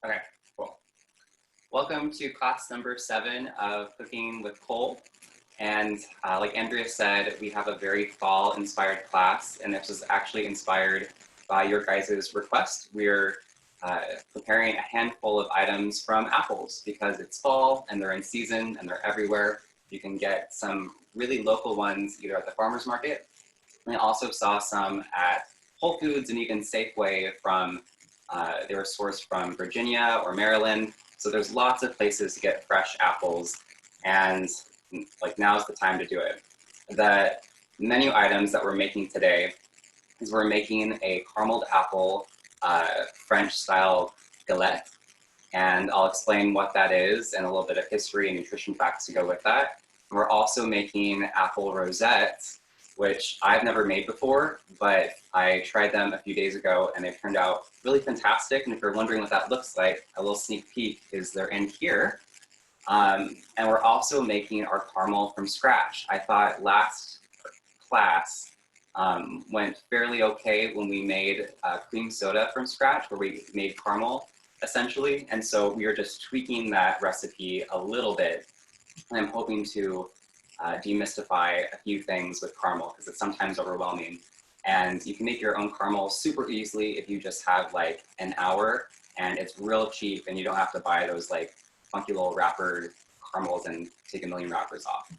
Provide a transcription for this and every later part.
Okay, cool. Welcome to class number 7 of Cooking with Kole. And like Andrea said, we have a very fall-inspired class, and this was actually inspired by your guys' request. We're preparing a handful of items from apples because it's fall and they're in season and they're everywhere. You can get some really local ones either at the farmer's market. And I also saw some at Whole Foods and even Safeway from they were sourced from Virginia or Maryland. So there's lots of places to get fresh apples, and like now's the time to do it. The menu items that we're making today is we're making a carameled apple French style galette, and I'll explain what that is and a little bit of history and nutrition facts to go with that. And we're also making apple rosettes, which I've never made before, but I tried them a few days ago and they turned out really fantastic. And if you're wondering what that looks like, a little sneak peek is they're in here. And we're also making our caramel from scratch. I thought last class went fairly okay when we made cream soda from scratch, where we made caramel essentially. And so we are just tweaking that recipe a little bit. And I'm hoping to demystify a few things with caramel because it's sometimes overwhelming. And you can make your own caramel super easily if you just have like an hour, and it's real cheap and you don't have to buy those like funky little wrapper caramels and take a million wrappers off.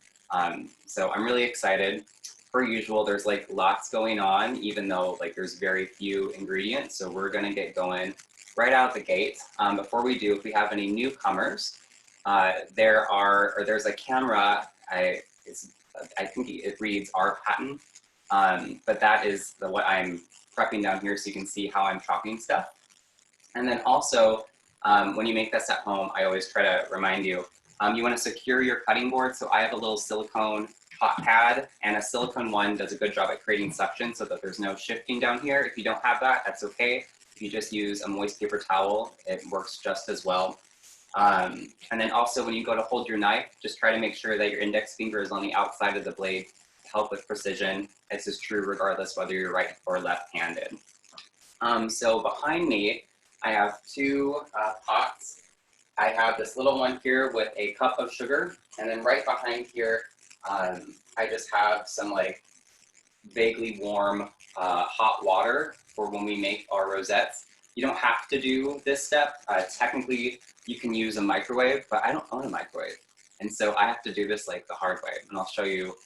So I'm really excited. Per usual, there's like lots going on, even though like there's very few ingredients. So we're gonna get going right out the gate. Before we do, if we have any newcomers, there's a camera. I think it reads our patent, but that is what I'm prepping down here so you can see how I'm chopping stuff. And then also, when you make this at home, I always try to remind you, you want to secure your cutting board. So I have a little silicone hot pad, and a silicone one does a good job at creating suction so that there's no shifting down here. If you don't have that, that's okay. If you just use a moist paper towel, it works just as well. And then also when you go to hold your knife, just try to make sure that your index finger is on the outside of the blade to help with precision. This is true regardless whether you're right or left-handed. So behind me, I have two pots. I have this little one here with a cup of sugar, and then right behind here, I just have some like vaguely warm hot water for when we make our rosettes. You don't have to do this step. Technically, you can use a microwave, but I don't own a microwave. And so I have to do this like the hard way. And I'll show you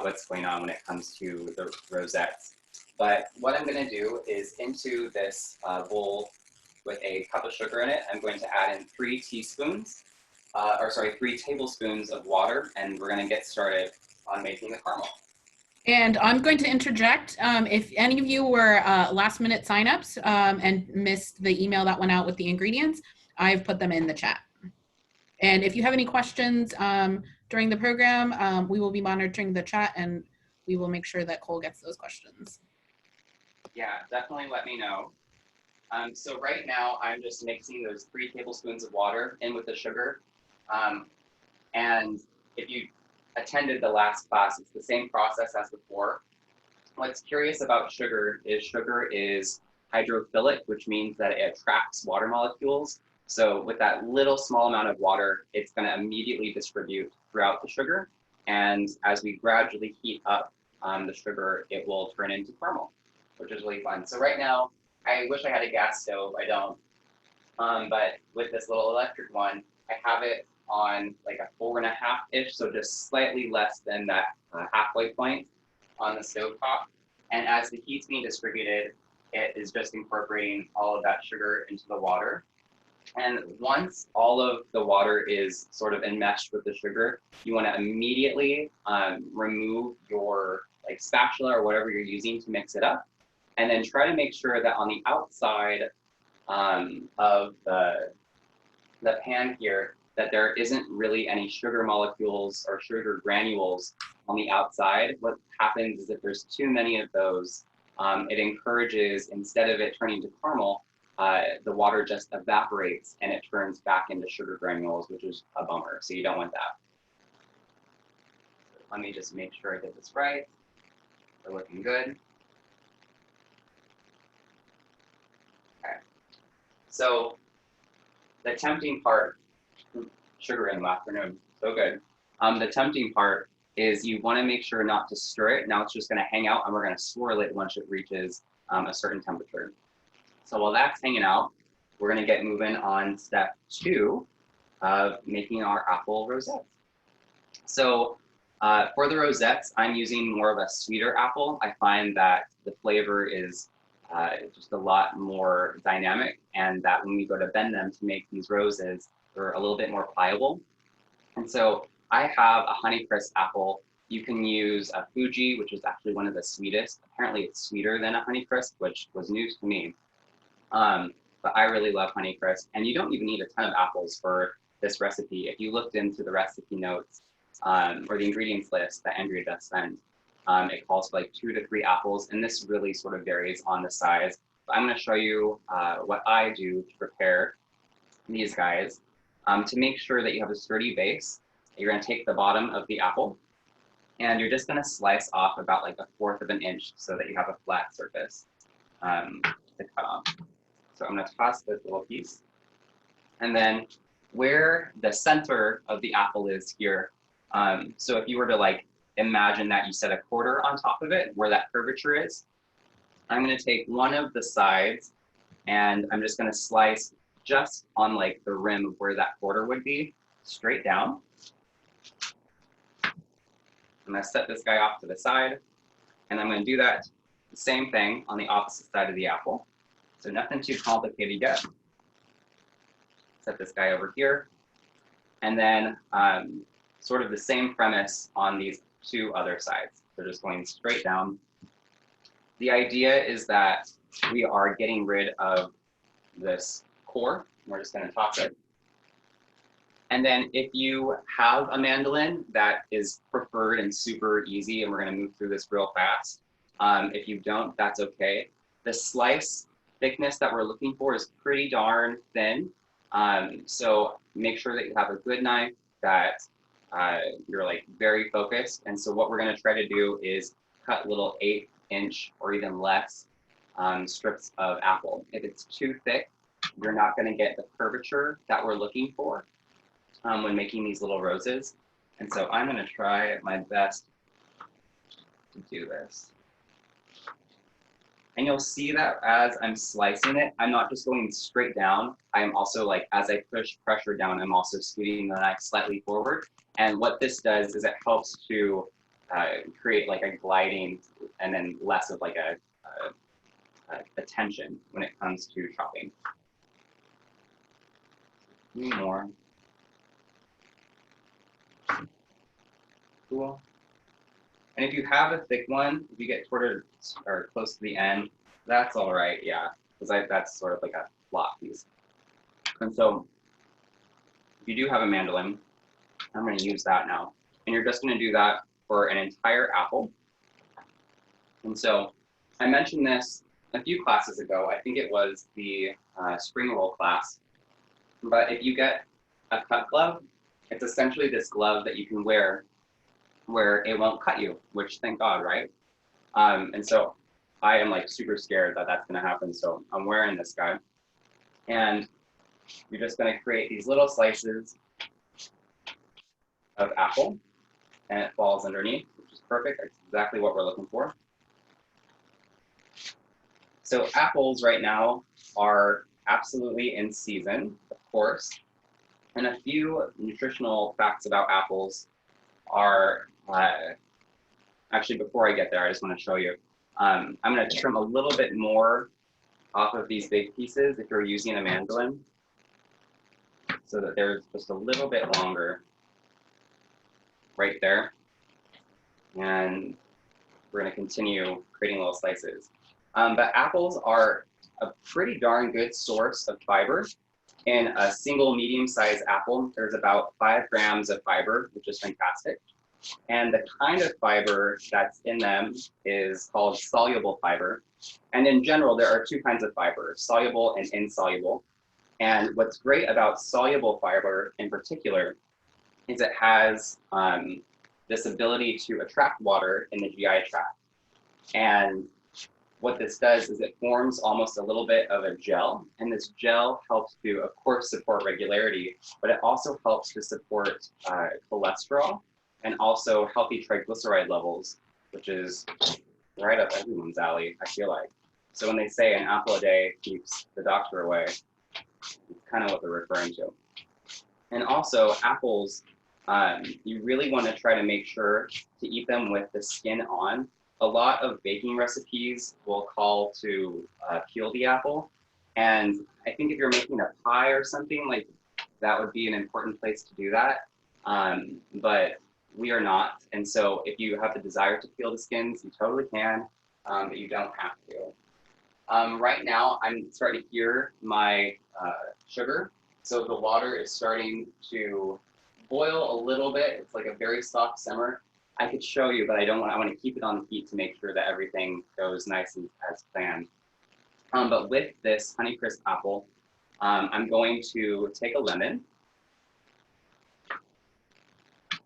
what's going on when it comes to the rosettes. But what I'm gonna do is into this bowl with a cup of sugar in it, I'm going to add in 3 tablespoons of water, and we're gonna get started on making the caramel. And I'm going to interject. If any of you were last minute signups and missed the email that went out with the ingredients, I've put them in the chat. And if you have any questions during the program, we will be monitoring the chat and we will make sure that Kole gets those questions. Yeah, definitely let me know. So right now I'm just mixing those 3 tablespoons of water in with the sugar. And if you attended the last class, it's the same process as before. What's curious about sugar is hydrophilic, which means that it attracts water molecules. So with that little small amount of water, it's going to immediately distribute throughout the sugar. And as we gradually heat up the sugar, it will turn into caramel, which is really fun. So right now, I wish I had a gas stove. I don't. But with this little electric one, I have it on like a 4.5-ish, so just slightly less than that halfway point on the stove top. And as the heat's being distributed, it is just incorporating all of that sugar into the water. And once all of the water is sort of enmeshed with the sugar, you want to immediately remove your like spatula or whatever you're using to mix it up. And then try to make sure that on the outside of the pan here, that there isn't really any sugar molecules or sugar granules on the outside. What happens is if there's too many of those, it encourages, instead of it turning to caramel, the water just evaporates and it turns back into sugar granules, which is a bummer. So you don't want that. Let me just make sure I get this right. We're looking good. Okay. So the tempting part, sugar in the afternoon, so good. The tempting part is you want to make sure not to stir it. Now it's just going to hang out, and we're going to swirl it once it reaches a certain temperature. So while that's hanging out, we're going to get moving on step 2 of making our apple rosettes. So for the rosettes, I'm using more of a sweeter apple. I find that the flavor is just a lot more dynamic, and that when we go to bend them to make these roses, they're a little bit more pliable. And so I have a Honeycrisp apple. You can use a Fuji, which is actually one of the sweetest. Apparently it's sweeter than a Honeycrisp, which was news to me. But I really love Honeycrisp, and you don't even need a ton of apples for this recipe. If you looked into the recipe notes or the ingredients list that Andrea just sent, it calls for like 2 to 3 apples, and this really sort of varies on the size. But I'm going to show you what I do to prepare these guys. To make sure that you have a sturdy base, you're going to take the bottom of the apple, and you're just going to slice off about like 1/4 of an inch so that you have a flat surface to cut off. So I'm going to toss this little piece. And then where the center of the apple is here, so if you were to like imagine that you set a quarter on top of it, where that curvature is, I'm going to take one of the sides and I'm just going to slice just on like the rim of where that quarter would be, straight down. I'm going to set this guy off to the side, and I'm going to do that the same thing on the opposite side of the apple. So nothing too complicated yet. Set this guy over here, and then sort of the same premise on these 2 other sides. They're just going straight down. The idea is that we are getting rid of this core. We're just going to toss it. And then if you have a mandolin, that is preferred and super easy, and we're going to move through this real fast. If you don't, that's okay. The slice thickness that we're looking for is pretty darn thin. So make sure that you have a good knife, that you're like very focused. And so what we're going to try to do is cut little 1/8 or even less strips of apple. If it's too thick, you're not going to get the curvature that we're looking for when making these little roses. And so I'm going to try my best to do this. And you'll see that as I'm slicing it, I'm not just going straight down. I'm also like, as I push pressure down, I'm also scooting the knife slightly forward. And what this does is it helps to create like a gliding and then less of like a tension when it comes to chopping. More. Cool. And if you have a thick one, if you get toward or close to the end, that's all right, yeah, because that's sort of like a block piece. And so if you do have a mandolin, I'm going to use that now. And you're just going to do that for an entire apple. And so I mentioned this a few classes ago. I think it was the spring roll class. But if you get a cut glove, it's essentially this glove that you can wear where it won't cut you, which thank God, right? And so I am like super scared that that's going to happen. So I'm wearing this guy, and you're just going to create these little slices of apple, and it falls underneath, which is perfect. That's exactly what we're looking for. So apples right now are absolutely in season, of course. And a few nutritional facts about apples are, actually before I get there, I just want to show you. I'm going to trim a little bit more off of these big pieces if you're using a mandolin, so that there's just a little bit longer right there. And we're going to continue creating little slices. But apples are a pretty darn good source of fiber. In a single medium-sized apple, there's about 5 grams of fiber, which is fantastic. And the kind of fiber that's in them is called soluble fiber. And in general, there are 2 kinds of fiber, soluble and insoluble. And what's great about soluble fiber in particular is it has this ability to attract water in the GI tract. And what this does is it forms almost a little bit of a gel, and this gel helps to, of course, support regularity, but it also helps to support cholesterol and also healthy triglyceride levels, which is right up everyone's alley, I feel like. So when they say an apple a day keeps the doctor away, it's kind of what they're referring to. And also apples, you really want to try to make sure to eat them with the skin on. A lot of baking recipes will call to peel the apple. And I think if you're making a pie or something, like that would be an important place to do that. But we are not. And so if you have the desire to peel the skins, you totally can, but you don't have to. Right now, I'm starting to hear my sugar. So the water is starting to boil a little bit. It's like a very soft simmer. I could show you, but I don't want. I want to keep it on the heat to make sure that everything goes nice and as planned. But with this Honeycrisp apple, I'm going to take a lemon,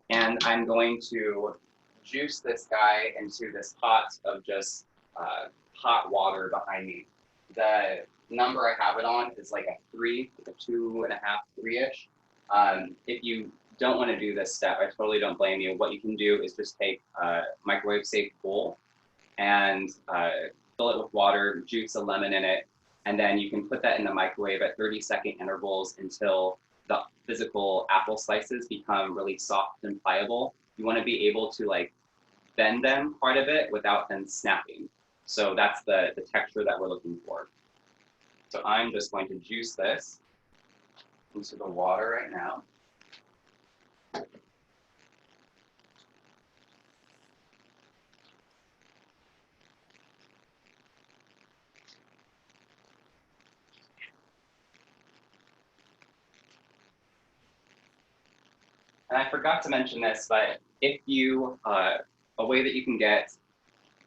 and I'm going to juice this guy into this pot of just hot water behind me. The number I have it on is like a 3, like a 2.5, 3-ish. If you don't want to do this step, I totally don't blame you. What you can do is just take a microwave safe bowl and fill it with water, juice a lemon in it, and then you can put that in the microwave at 30-second intervals until the physical apple slices become really soft and pliable. You want to be able to like bend them quite a bit without them snapping. So that's the texture that we're looking for. So I'm just going to juice this into the water right now. And I forgot to mention this, but if you, a way that you can get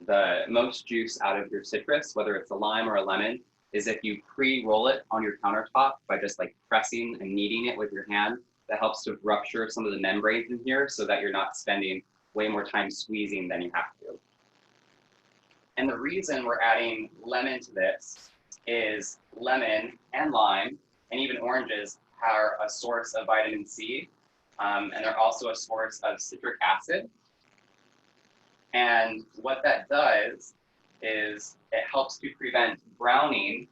the most juice out of your citrus, whether it's a lime or a lemon, is if you pre-roll it on your countertop by just like pressing and kneading it with your hand. That helps to rupture some of the membranes in here so that you're not spending way more time squeezing than you have to. And the reason we're adding lemon to this is lemon and lime and even oranges are a source of vitamin C, and they're also a source of citric acid. And what that does is it helps to prevent browning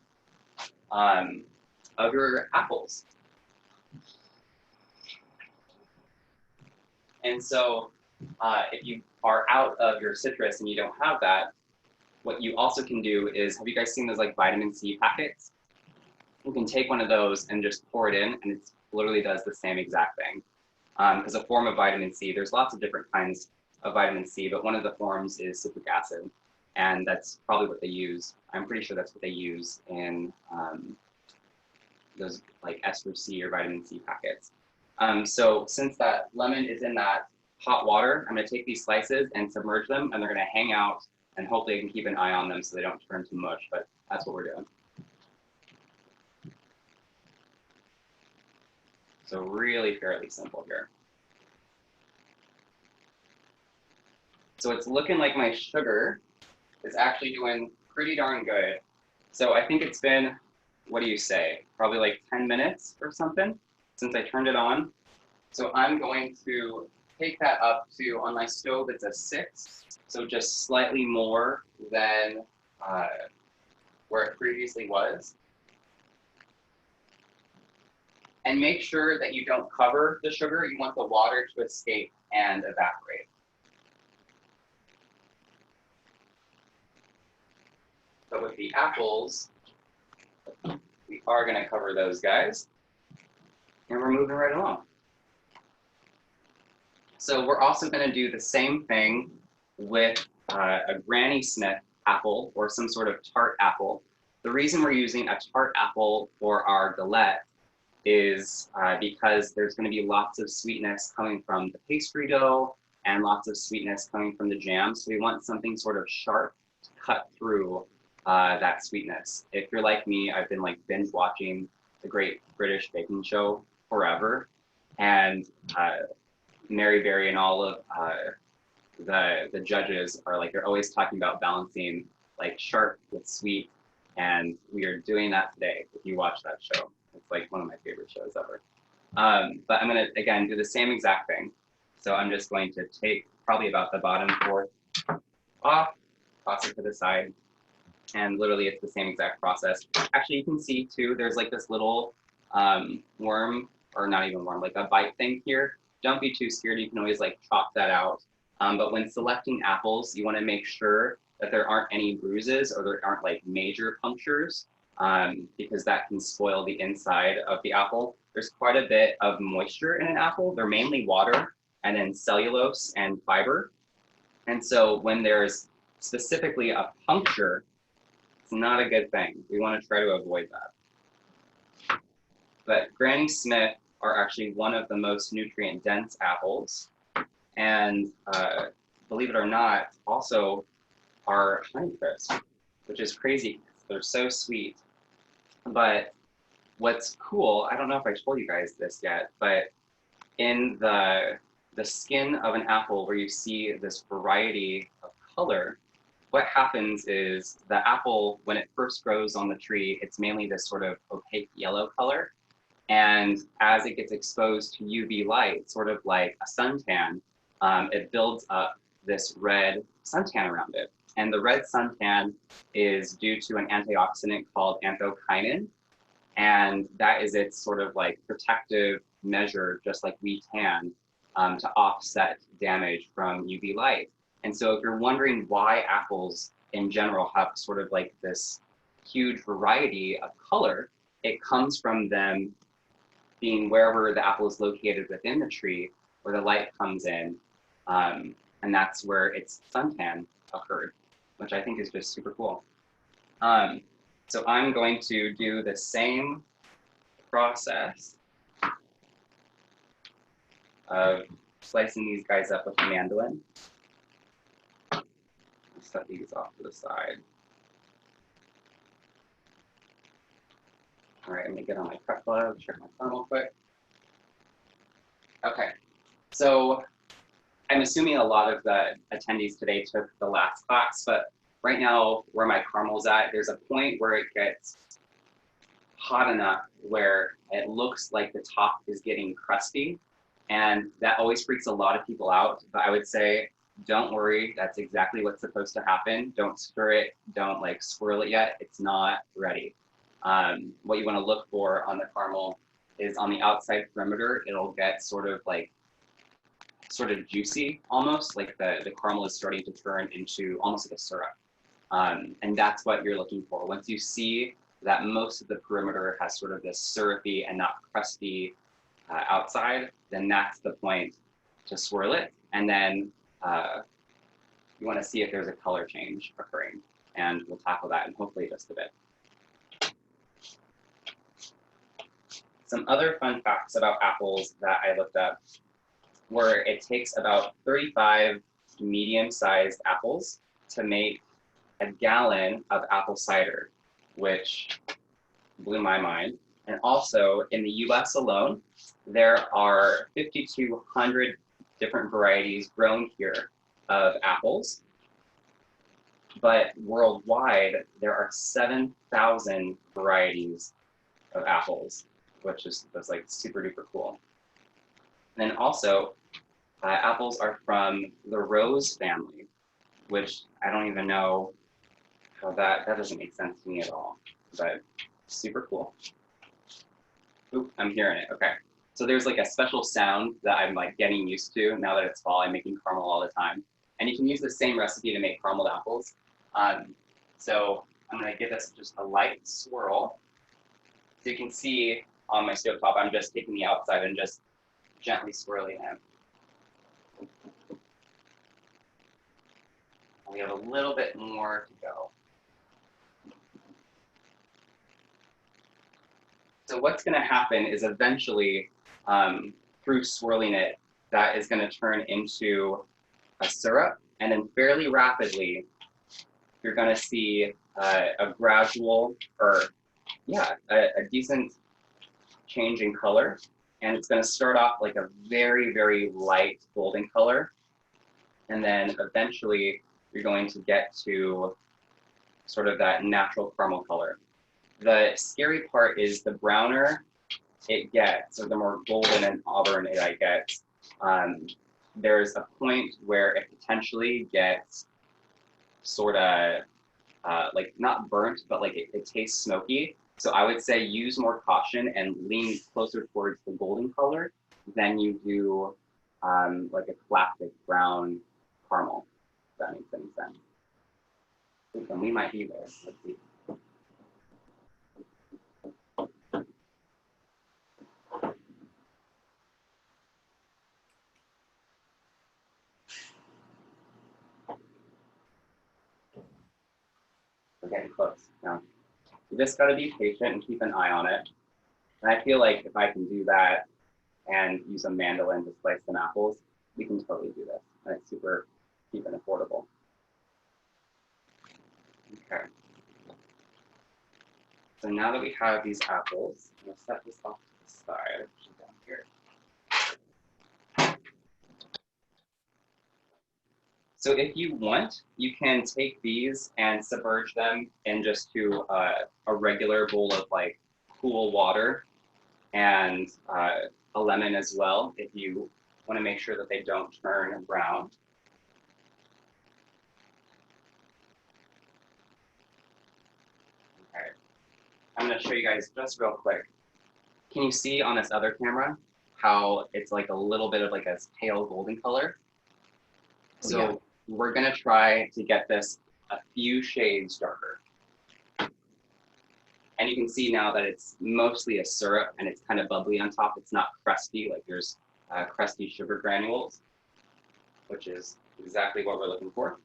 of your apples. And so if you are out of your citrus and you don't have that, what you also can do is, have you guys seen those like vitamin C packets? You can take one of those and just pour it in, and it literally does the same exact thing. Because a form of vitamin C, there's lots of different kinds of vitamin C, but one of the forms is citric acid. And that's probably what they use. I'm pretty sure that's what they use in those like ester C or vitamin C packets. So since that lemon is in that hot water, I'm gonna take these slices and submerge them, and they're gonna hang out, and hopefully I can keep an eye on them so they don't turn to mush, but that's what we're doing. So really fairly simple here. So it's looking like my sugar is actually doing pretty darn good. So I think it's been, what do you say, probably like 10 minutes or something since I turned it on. So I'm going to take that up to, on my stove, it's a 6, so just slightly more than where it previously was. And make sure that you don't cover the sugar. You want the water to escape and evaporate. But with the apples, we are going to cover those guys. And we're moving right along. So we're also going to do the same thing with a Granny Smith apple or some sort of tart apple. The reason we're using a tart apple for our galette is because there's going to be lots of sweetness coming from the pastry dough and lots of sweetness coming from the jam. So we want something sort of sharp to cut through that sweetness. If you're like me, I've been like binge watching the Great British Baking Show forever, and Mary Berry and all of the judges are like, they're always talking about balancing like sharp with sweet, and we are doing that today. If you watch that show, it's like one of my favorite shows ever. But I'm gonna, again, do the same exact thing. So I'm just going to take probably about the bottom fourth off, toss it to the side, and literally it's the same exact process. Actually, you can see too, there's like this little worm, or not even worm, like a bite thing here. Don't be too scared, you can always like chop that out. But when selecting apples, you wanna make sure that there aren't any bruises or there aren't like major punctures, because that can spoil the inside of the apple. There's quite a bit of moisture in an apple. They're mainly water and then cellulose and fiber. And so when there's specifically a puncture, it's not a good thing. We want to try to avoid that. But Granny Smith are actually one of the most nutrient dense apples. And believe it or not, also are Honeycrisp, which is crazy. They're so sweet. But what's cool, I don't know if I told you guys this yet, but in the skin of an apple where you see this variety of color, what happens is the apple, when it first grows on the tree, it's mainly this sort of opaque yellow color. And as it gets exposed to UV light, sort of like a suntan, it builds up this red suntan around it. And the red suntan is due to an antioxidant called anthocyanin. And that is its sort of like protective measure, just like we tan, to offset damage from UV light. And so if you're wondering why apples in general have sort of like this huge variety of color, it comes from them being wherever the apple is located within the tree, where the light comes in, and that's where its suntan occurred, which I think is just super cool. So I'm going to do the same process of slicing these guys up with a mandolin. Set these off to the side. All right, I'm gonna get on my cut glove, check my phone real quick. Okay, so I'm assuming a lot of the attendees today took the last class, but right now where my caramel's at, there's a point where it gets hot enough where it looks like the top is getting crusty, and that always freaks a lot of people out. But I would say, don't worry, that's exactly what's supposed to happen. Don't stir it, don't like swirl it yet, it's not ready. What you want to look for on the caramel is on the outside perimeter, it'll get sort of juicy, almost like the caramel is starting to turn into almost like a syrup. And that's what you're looking for. Once you see that most of the perimeter has sort of this syrupy and not crusty outside, then that's the point to swirl it. And then you want to see if there's a color change occurring. And we'll tackle that in hopefully just a bit. Some other fun facts about apples that I looked up were it takes about 35 medium-sized apples to make a gallon of apple cider, which blew my mind. And also in the US alone, there are 5,200 different varieties grown here of apples. But worldwide, there are 7,000 varieties of apples, which is like super duper cool. And then also, apples are from the rose family, which I don't even know how that doesn't make sense to me at all, but super cool. Oop, I'm hearing it, okay. So there's like a special sound that I'm like getting used to now that it's fall. I'm making caramel all the time. And you can use the same recipe to make carameled apples. So I'm gonna give this just a light swirl. So you can see on my stovetop, I'm just taking the outside and just gently swirling it. We have a little bit more to go. So what's going to happen is eventually, through swirling it, that is going to turn into a syrup, and then fairly rapidly, you're going to see a gradual, or a decent change in color, and it's going to start off like a very, very light golden color, and then eventually you're going to get to sort of that natural caramel color. The scary part is the browner it gets, or the more golden and auburn it gets, there's a point where it potentially gets sort of like not burnt, but like it tastes smoky. So I would say use more caution and lean closer towards the golden color than you do like a classic brown caramel, if that makes any sense. And we might be there. Let's see. We're getting close now. You just got to be patient and keep an eye on it. And I feel like if I can do that and use a mandolin to slice some apples, we can totally do this. And it's super cheap and affordable. Okay. So now that we have these apples, I'm going to set this off to the side, down here. So if you want, you can take these and submerge them in just to a regular bowl of like cool water and a lemon as well, if you want to make sure that they don't turn brown. Okay. I'm going to show you guys just real quick. Can you see on this other camera how it's like a little bit of like a pale golden color? So yeah. We're going to try to get this a few shades darker. And you can see now that it's mostly a syrup and it's kind of bubbly on top. It's not crusty, like there's crusty sugar granules, which is exactly what we're looking for.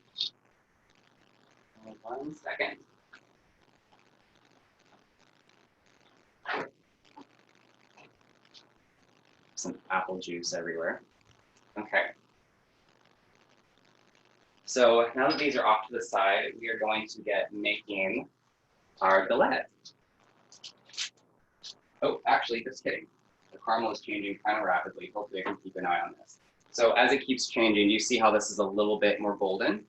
1 second. Some apple juice everywhere. Okay. So now that these are off to the side, we are going to get making our galette. Oh, actually, just kidding. The caramel is changing kind of rapidly. Hopefully I can keep an eye on this. So as it keeps changing, you see how this is a little bit more golden?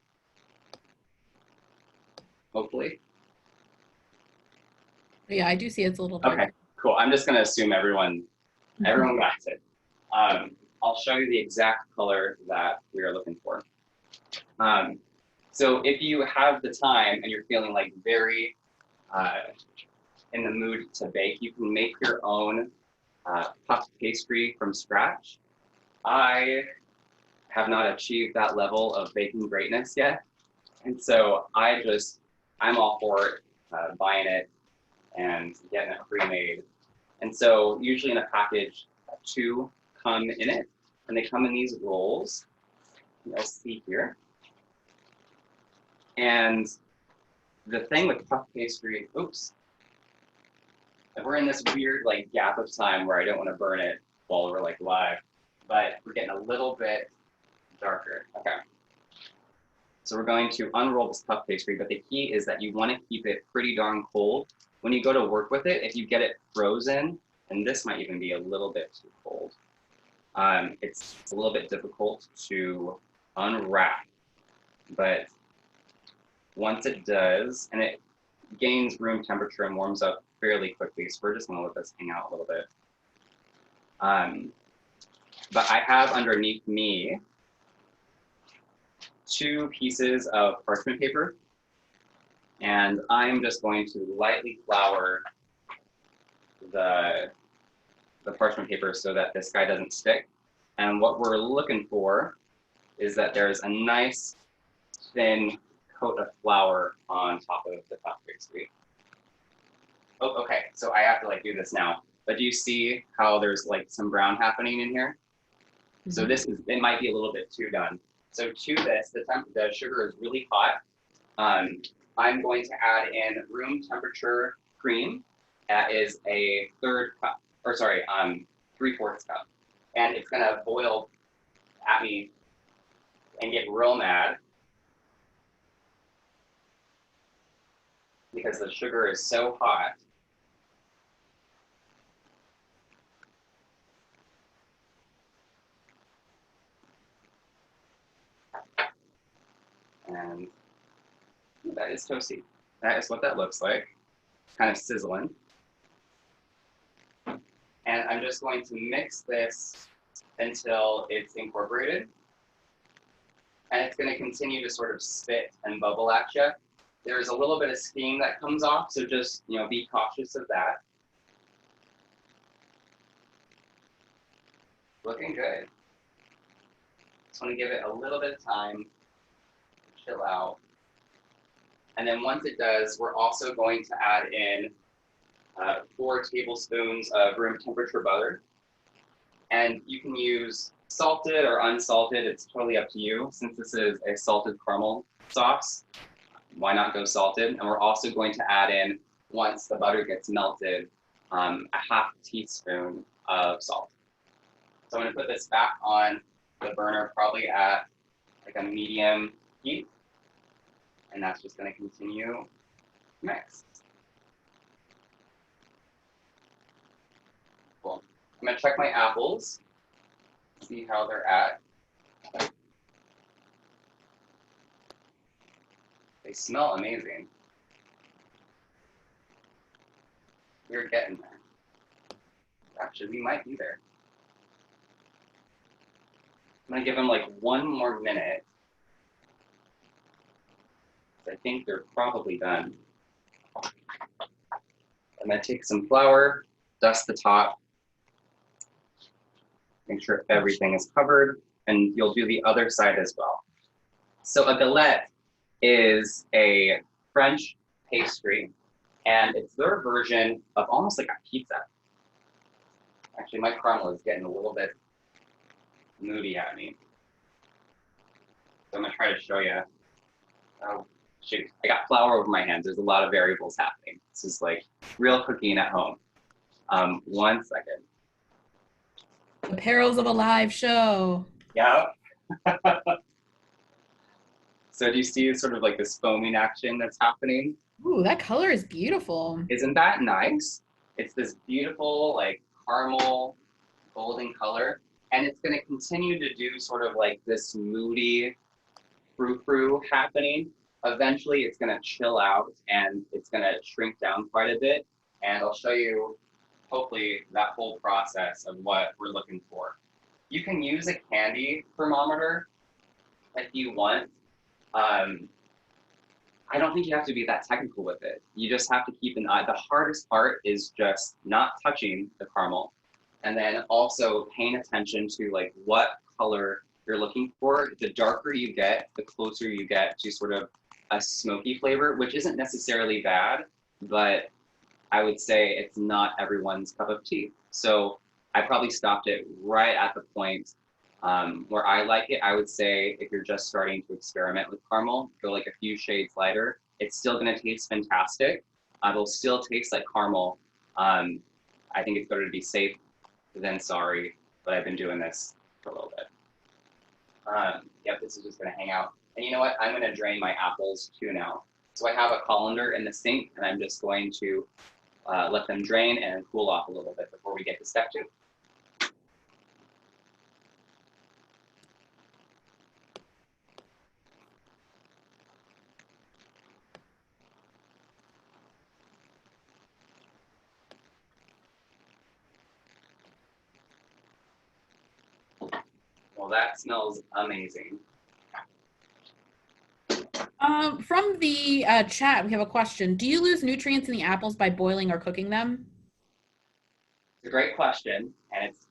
Hopefully. Yeah, I do see it's a little darker. Okay, cool. I'm just gonna assume everyone got it. I'll show you the exact color that we are looking for. So if you have the time and you're feeling like very in the mood to bake, you can make your own puff pastry from scratch. I have not achieved that level of baking greatness yet. And so I'm all for it, buying it and getting it pre-made. And so usually in a package, 2 come in it, and they come in these rolls. You'll see here. And the thing with puff pastry, oops, we're in this weird like gap of time where I don't want to burn it while we're like live, but we're getting a little bit darker. Okay. So we're going to unroll this puff pastry, but the key is that you want to keep it pretty darn cold. When you go to work with it, if you get it frozen, and this might even be a little bit too cold, it's a little bit difficult to unwrap, but once it does, and it gains room temperature and warms up fairly quickly, so we're just gonna let this hang out a little bit. But I have underneath me 2 pieces of parchment paper, and I'm just going to lightly flour the parchment paper so that this guy doesn't stick. And what we're looking for is that there's a nice thin coat of flour on top of the puff pastry. Oh, okay, so I have to like do this now. But do you see how there's like some brown happening in here? Mm-hmm. So it might be a little bit too done. So to this, the sugar is really hot. I'm going to add in room temperature cream. That is a 3/4 cup. And it's gonna boil at me and get real mad because the sugar is so hot. And that is toasty. that is what that looks like, kind of sizzling. And I'm just going to mix this until it's incorporated. And it's going to continue to sort of spit and bubble at you. There's a little bit of steam that comes off, so just, be cautious of that. Looking good. Just want to give it a little bit of time to chill out. And then once it does, we're also going to add in 4 tablespoons of room temperature butter. And you can use salted or unsalted, it's totally up to you. Since this is a salted caramel sauce, why not go salted? And we're also going to add in, once the butter gets melted, a half teaspoon of salt. So I'm going to put this back on the burner, probably at like a medium heat. And that's just going to continue to mix. Cool. I'm going to check my apples, see how they're at. They smell amazing. We're getting there. Actually, we might be there. I'm going to give them like 1 more minute. I think they're probably done. I'm going to take some flour, dust the top, make sure everything is covered, and you'll do the other side as well. So a galette is a French pastry, and it's their version of almost like a pizza. Actually, my caramel is getting a little bit moody at me. So I'm going to try to show you. Oh, shoot. I got flour over my hands. There's a lot of variables happening. This is like real cooking at home. 1 second. The perils of a live show. Yep. So do you see sort of like this foaming action that's happening? Ooh, that color is beautiful. Isn't that nice? It's this beautiful like caramel golden color. And it's going to continue to do sort of like this moody frou-frou happening. Eventually it's going to chill out and it's going to shrink down quite a bit. And I'll show you hopefully that whole process of what we're looking for. You can use a candy thermometer if you want. I don't think you have to be that technical with it. You just have to keep an eye. The hardest part is just not touching the caramel, and then also paying attention to like what color you're looking for. The darker you get, the closer you get to sort of a smoky flavor, which isn't necessarily bad, but I would say it's not everyone's cup of tea. So I probably stopped it right at the point where I like it. I would say if you're just starting to experiment with caramel, go like a few shades lighter. It's still going to taste fantastic. It'll still taste like caramel. I think it's better to be safe than sorry, but I've been doing this for a little bit. Yep, this is just going to hang out. And you know what? I'm going to drain my apples too now. So I have a colander in the sink, and I'm just going to let them drain and cool off a little bit before we get to step 2. Well, that smells amazing. From the chat, we have a question. Do you lose nutrients in the apples by boiling or cooking them? It's a great question, and it's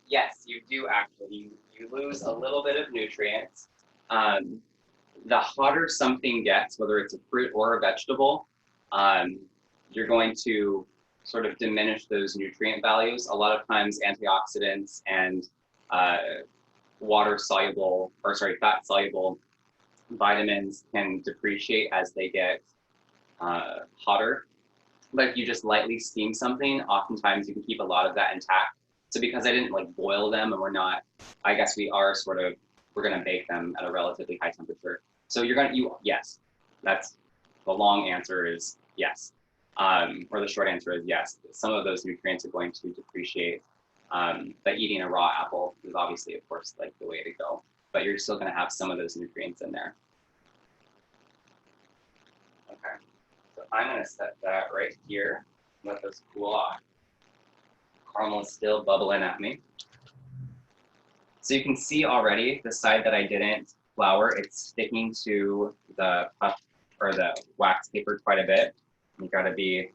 yes, you do actually. You lose a little bit of nutrients. The hotter something gets, whether it's a fruit or a vegetable, you're going to sort of diminish those nutrient values. A lot of times antioxidants and fat soluble vitamins can depreciate as they get hotter. But if you just lightly steam something, oftentimes you can keep a lot of that intact. So because I didn't like boil them and we're gonna bake them at a relatively high temperature. So yes, that's the long answer is yes. Or the short answer is yes. Some of those nutrients are going to depreciate. But eating a raw apple is obviously, of course, like the way to go. But you're still gonna have some of those nutrients in there. Okay. So I'm gonna set that right here, let those cool off. Caramel is still bubbling at me. So you can see already the side that I didn't flour, it's sticking to the puff or the wax paper quite a bit. You gotta be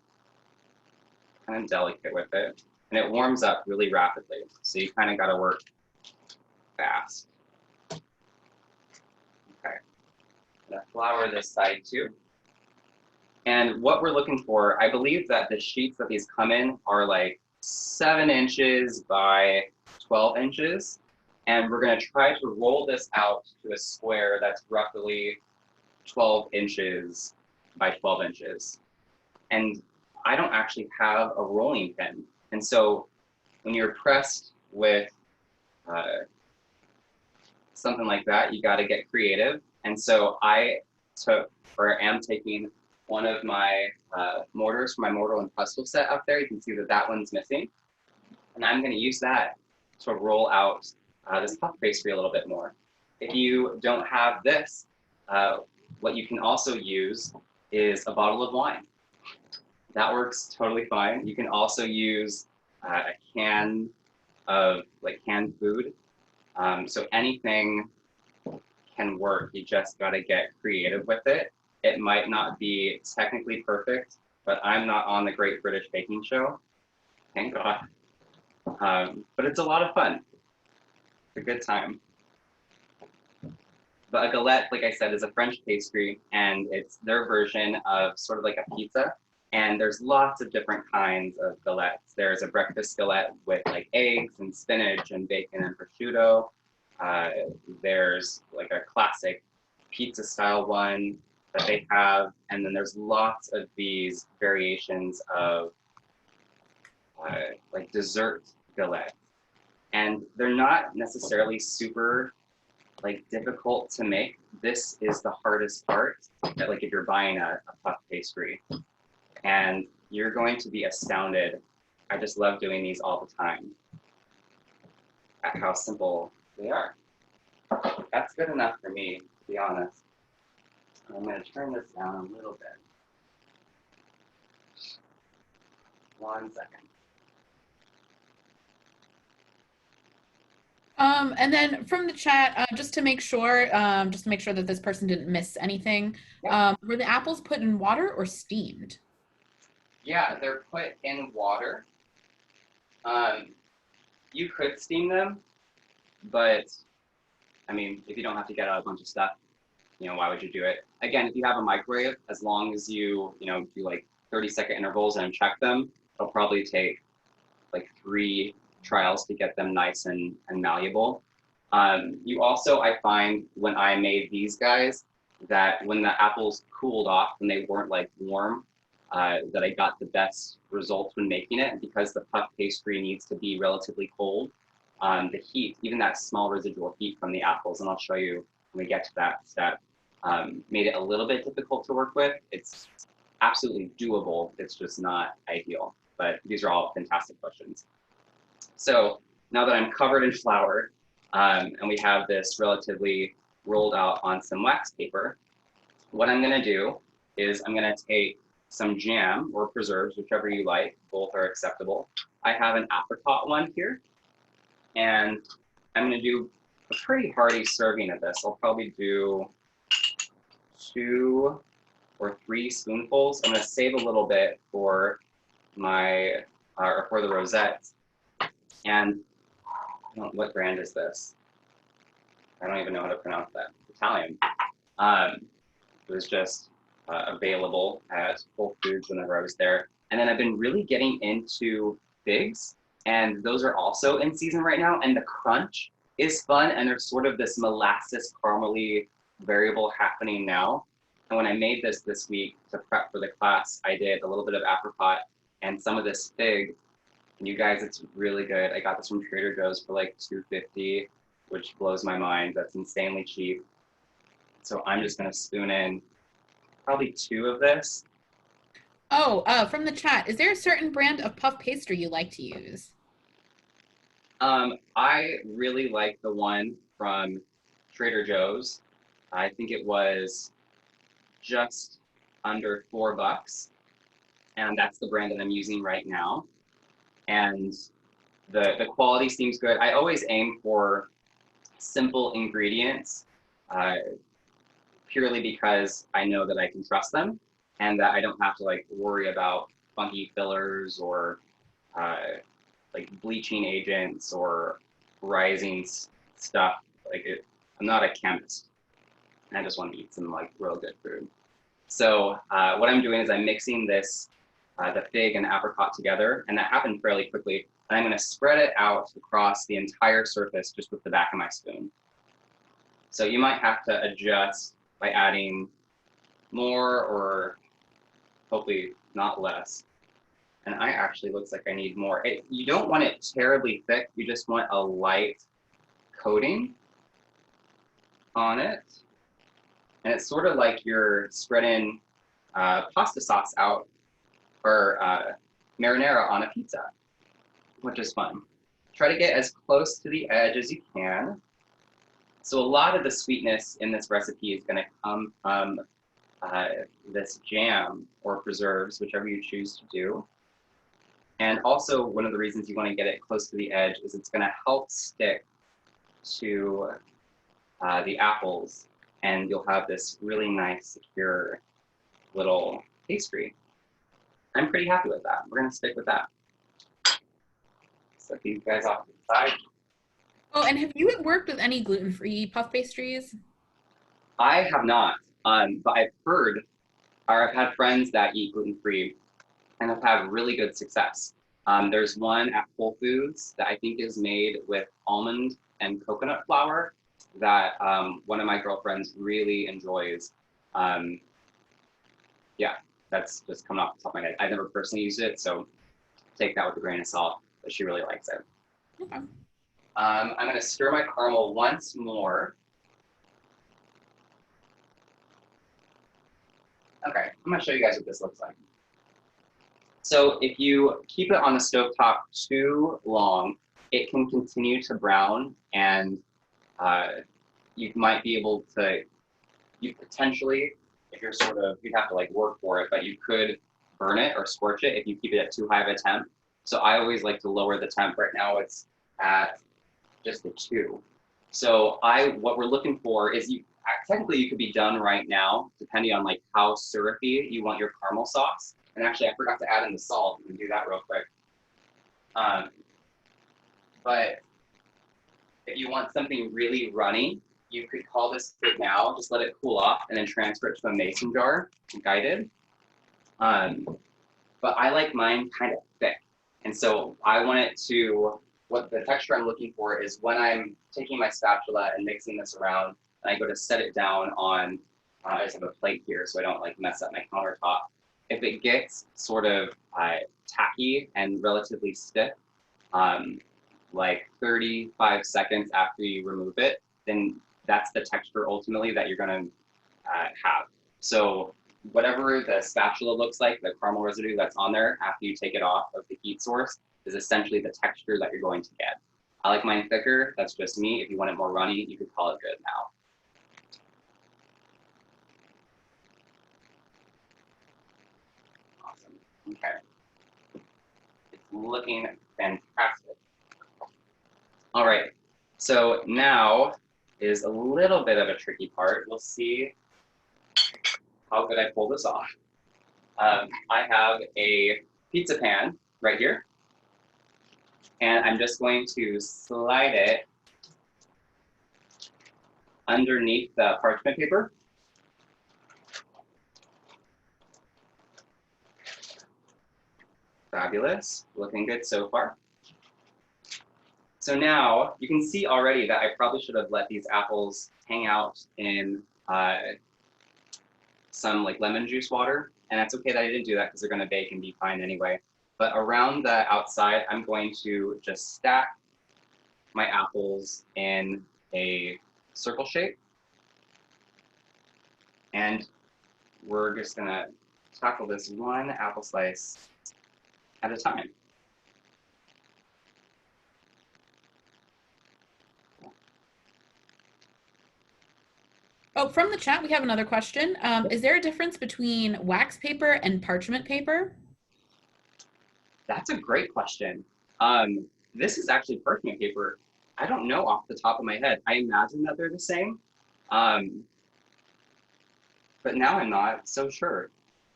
kind of delicate with it. And it warms up really rapidly. So you kind of gotta work fast. Okay, I'm gonna flour this side too. And what we're looking for, I believe that the sheets that these come in are like 7 inches by 12 inches. And we're gonna try to roll this out to a square that's roughly 12 inches by 12 inches. And I don't actually have a rolling pin. And so when you're pressed with something like that, you gotta get creative. And so I took, or am taking, one of my mortars from my mortar and pestle set up there. You can see that that one's missing. And I'm gonna use that to roll out this puff pastry a little bit more. If you don't have this, what you can also use is a bottle of wine. That works totally fine. You can also use a can of like canned food. So anything can work. You just gotta get creative with it. It might not be technically perfect, but I'm not on the Great British Baking Show, thank God. But it's a lot of fun. It's a good time. But a galette, like I said, is a French pastry, and it's their version of sort of like a pizza. And there's lots of different kinds of galettes. There's a breakfast galette with like eggs and spinach and bacon and prosciutto. There's like a classic pizza style one that they have. And then there's lots of these variations of like dessert galettes. And they're not necessarily super like difficult to make. This is the hardest part, that, like if you're buying a puff pastry. And you're going to be astounded. I just love doing these all the time at how simple they are. That's good enough for me, to be honest. I'm going to turn this down a little bit. 1 second. And then from the chat, just to make sure that this person didn't miss anything, were the apples put in water or steamed? Yeah, they're put in water. You could steam them, but I mean, if you don't have to get out a bunch of stuff, why would you do it? Again, if you have a microwave, as long as you do like 30-second intervals and check them, it'll probably take like 3 trials to get them nice and malleable. You also, I find when I made these guys, that when the apples cooled off, when they weren't like warm, that I got the best results when making it, because the puff pastry needs to be relatively cold. The heat, even that small residual heat from the apples, and I'll show you when we get to that step, made it a little bit difficult to work with. It's absolutely doable, it's just not ideal, but these are all fantastic questions. So now that I'm covered in flour, and we have this relatively rolled out on some wax paper, what I'm gonna do is I'm gonna take some jam or preserves, whichever you like, both are acceptable. I have an apricot one here, and I'm gonna do a pretty hearty serving of this. I'll probably do 2 or 3 spoonfuls. I'm gonna save a little bit for my, or for the Rosette. And what brand is this? I don't even know how to pronounce that. Italian. It was just available at Whole Foods whenever I was there. And then I've been really getting into figs, and those are also in season right now. And the crunch is fun, and there's sort of this molasses caramely variable happening now. And when I made this week to prep for the class, I did a little bit of apricot and some of this fig. And you guys, it's really good. I got this from Trader Joe's for like $2.50, which blows my mind. That's insanely cheap. So I'm just gonna spoon in probably 2 of this. Oh, from the chat, is there a certain brand of puff pastry you like to use? I really like the one from Trader Joe's. I think it was just under $4, and that's the brand that I'm using right now. And the quality seems good. I always aim for simple ingredients, purely because I know that I can trust them and that I don't have to like worry about funky fillers or like bleaching agents or rising stuff. I'm not a chemist. I just want to eat some like real good food. So what I'm doing is I'm mixing this, the fig and apricot together, and that happened fairly quickly. And I'm going to spread it out across the entire surface just with the back of my spoon. So you might have to adjust by adding more or hopefully not less. And I actually looks like I need more. You don't want it terribly thick. You just want a light coating on it. And it's sort of like you're spreading pasta sauce out or marinara on a pizza, which is fun. Try to get as close to the edge as you can. So a lot of the sweetness in this recipe is going to come from this jam or preserves, whichever you choose to do. And also one of the reasons you want to get it close to the edge is it's going to help stick to the apples, and you'll have this really nice, secure little pastry. I'm pretty happy with that. We're going to stick with that. Set these guys off to the side. Oh, and have you worked with any gluten-free puff pastries? I have not, but I've heard, or I've had friends that eat gluten-free and have had really good success. There's one at Whole Foods that I think is made with almond and coconut flour that one of my girlfriends really enjoys. Yeah, that's just coming off the top of my head. I've never personally used it, so take that with a grain of salt, but she really likes it. Okay. I'm going to stir my caramel once more. Okay, I'm going to show you guys what this looks like. So if you keep it on the stovetop too long, it can continue to brown, and you might be able to, you potentially, if you're sort of, you'd have to like work for it, but you could burn it or scorch it if you keep it at too high of a temp. So I always like to lower the temp. Right now it's at just the 2. So what we're looking for is technically you could be done right now, depending on like how syrupy you want your caramel sauce. And actually I forgot to add in the salt. We can do that real quick. But if you want something really runny, you could call this good now, just let it cool off and then transfer it to a mason jar, guided. But I like mine kind of thick. And so I want it to, what the texture I'm looking for is when I'm taking my spatula and mixing this around, and I go to set it down on, I just have a plate here so I don't like mess up my countertop. If it gets sort of tacky and relatively stiff, like 35 seconds after you remove it, then that's the texture ultimately that you're gonna have. So whatever the spatula looks like, the caramel residue that's on there after you take it off of the heat source is essentially the texture that you're going to get. I like mine thicker, that's just me. If you want it more runny, you could call it good now. Awesome, okay. It's looking fantastic. All right, so now is a little bit of a tricky part. We'll see how good I pull this off. I have a pizza pan right here, and I'm just going to slide it underneath the parchment paper. Fabulous, looking good so far. So now you can see already that I probably should have let these apples hang out in some like lemon juice water, and that's okay that I didn't do that because they're going to bake and be fine anyway. But around the outside, I'm going to just stack my apples in a circle shape, and we're just going to tackle this one apple slice at a time. Oh, from the chat, we have another question. Is there a difference between wax paper and parchment paper? That's a great question. This is actually parchment paper. I don't know off the top of my head. I imagine that they're the same, um, but now I'm not so sure.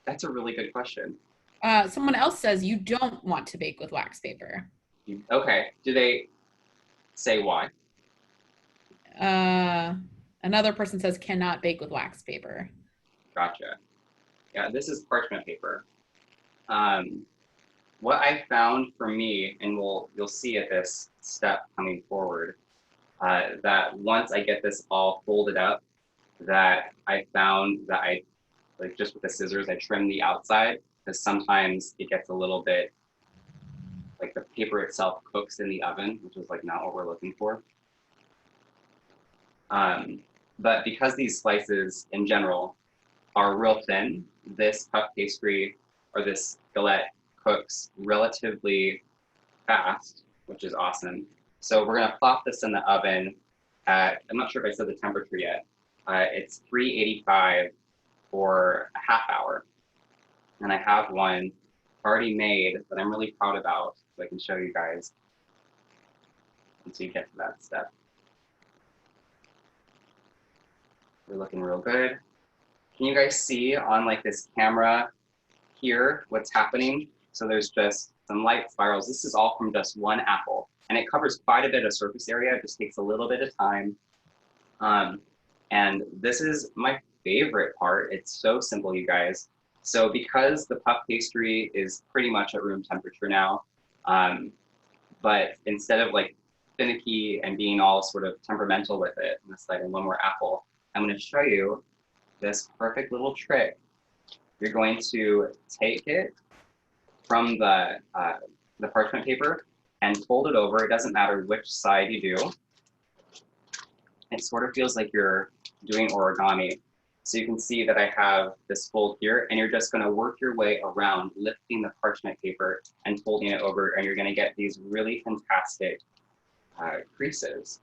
That's a really good question. Someone else says you don't want to bake with wax paper. Okay, do they say why? Another person says cannot bake with wax paper. Gotcha. Yeah, this is parchment paper. What I found for me, and you'll see at this step coming forward, that once I get this all folded up, that I found that I, like just with the scissors, I trim the outside because sometimes it gets a little bit, like the paper itself cooks in the oven, which is like not what we're looking for. But because these slices in general are real thin, this puff pastry or this galette cooks relatively fast, which is awesome. So we're gonna plop this in the oven at, I'm not sure if I said the temperature yet. It's 385 for a half hour. And I have one already made that I'm really proud about, so I can show you guys once you get to that step. We're looking real good. Can you guys see on like this camera here what's happening? So there's just some light spirals. This is all from just one apple, and it covers quite a bit of surface area. It just takes a little bit of time. And this is my favorite part. It's so simple, you guys. So because the puff pastry is pretty much at room temperature now, but instead of like finicky and being all sort of temperamental with it, and it's like one more apple, I'm going to show you this perfect little trick. You're going to take it from the parchment paper and fold it over. It doesn't matter which side you do. It sort of feels like you're doing origami. So you can see that I have this fold here, and you're just going to work your way around, lifting the parchment paper and folding it over, and you're going to get these really fantastic creases.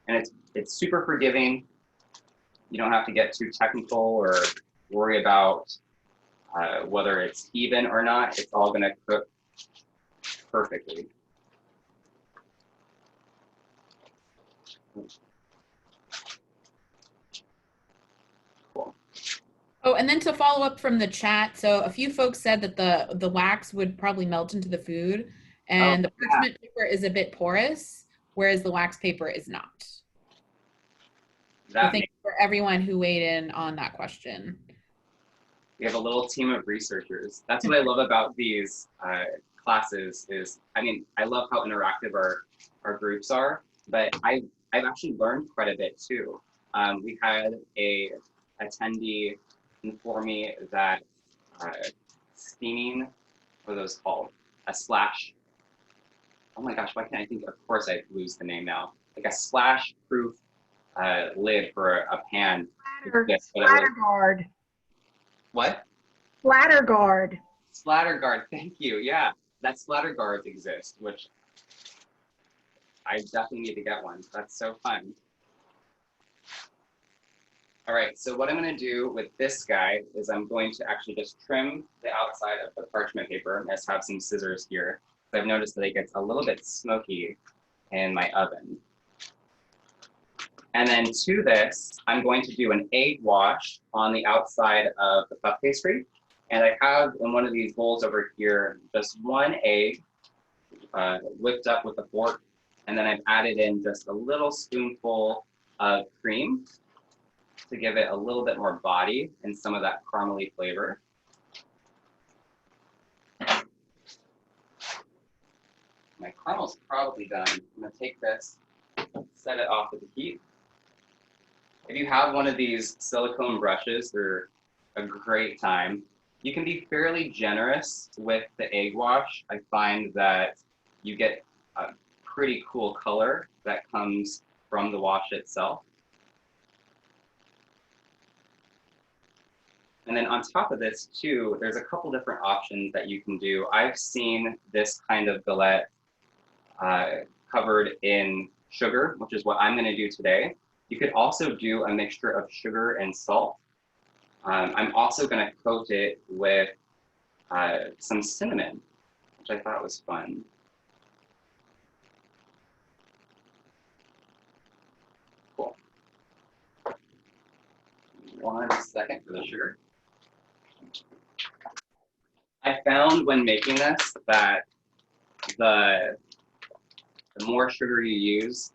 And it's super forgiving. You don't have to get too technical or worry about whether it's even or not. It's all going to cook perfectly. Cool. Oh, and then to follow up from the chat, so a few folks said that the wax would probably melt into the food, and the parchment paper is a bit porous, whereas the wax paper is not. So thank you for everyone who weighed in on that question. We have a little team of researchers. That's what I love about these classes is, I mean, I love how interactive our groups are, but I've actually learned quite a bit too. We had a attendee inform me that steaming, what are those called? A splash. Oh my gosh, why can't I think? Of course I lose the name now. Like a splash proof lid for a pan. Splatter guard. What? Splatter guard. Splatter guard, thank you. Yeah, that splatter guards exist, which I definitely need to get one. That's so fun. All right, so what I'm going to do with this guy is I'm going to actually just trim the outside of the parchment paper. I just have some scissors here. So I've noticed that it gets a little bit smoky in my oven. And then to this, I'm going to do an egg wash on the outside of the puff pastry. And I have in one of these bowls over here, just one egg whipped up with a fork. And then I've added in just a little spoonful of cream to give it a little bit more body and some of that caramely flavor. My caramel's probably done. I'm gonna take this, set it off with the heat. If you have one of these silicone brushes, they're a great time. You can be fairly generous with the egg wash. I find that you get a pretty cool color that comes from the wash itself. And then on top of this too, there's a couple different options that you can do. I've seen this kind of galette covered in sugar, which is what I'm gonna do today. You could also do a mixture of sugar and salt. I'm also going to coat it with some cinnamon, which I thought was fun. Cool. 1 second for the sugar. I found when making this that the more sugar you use,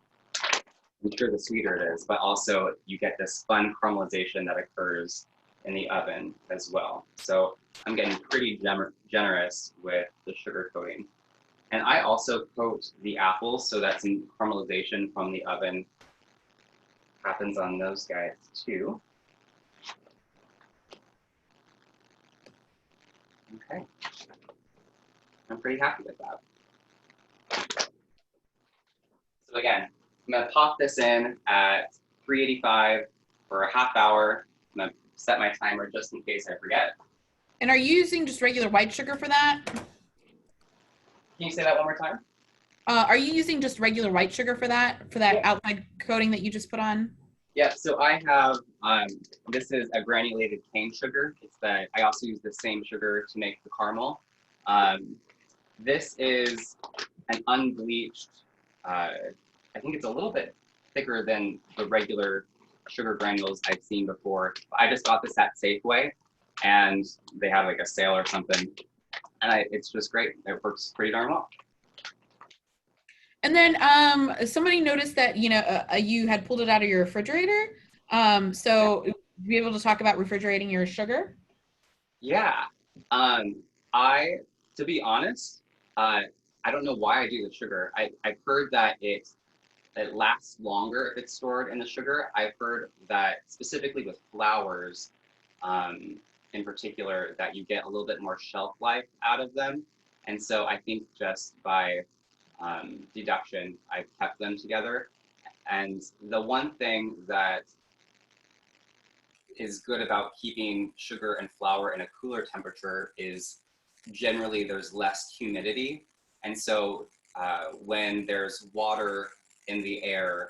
I'm sure the sweeter it is, but also you get this fun caramelization that occurs in the oven as well. So I'm getting pretty generous with the sugar coating. And I also coat the apples so that some caramelization from the oven happens on those guys too. Okay. I'm pretty happy with that. So again, I'm going to pop this in at 385 for a half hour. I'm going to set my timer just in case I forget. And are you using just regular white sugar for that? Can you say that one more time? Are you using just regular white sugar for that Yeah. outside coating that you just put on? Yeah, so I have, this is a granulated cane sugar. It's that I also use the same sugar to make the caramel. This is an unbleached, I think it's a little bit thicker than the regular sugar granules I've seen before. I just got this at Safeway, and they have like a sale or something, and it's just great. It works pretty darn well. And then somebody noticed that you had pulled it out of your refrigerator. So be able to talk about refrigerating your sugar? Yeah, to be honest, I don't know why I do the sugar. I've heard that it lasts longer if it's stored in the sugar. I've heard that specifically with flours, in particular, that you get a little bit more shelf life out of them. And so I think just by deduction, I've kept them together. And the one thing that is good about keeping sugar and flour in a cooler temperature is generally there's less humidity. And so when there's water in the air,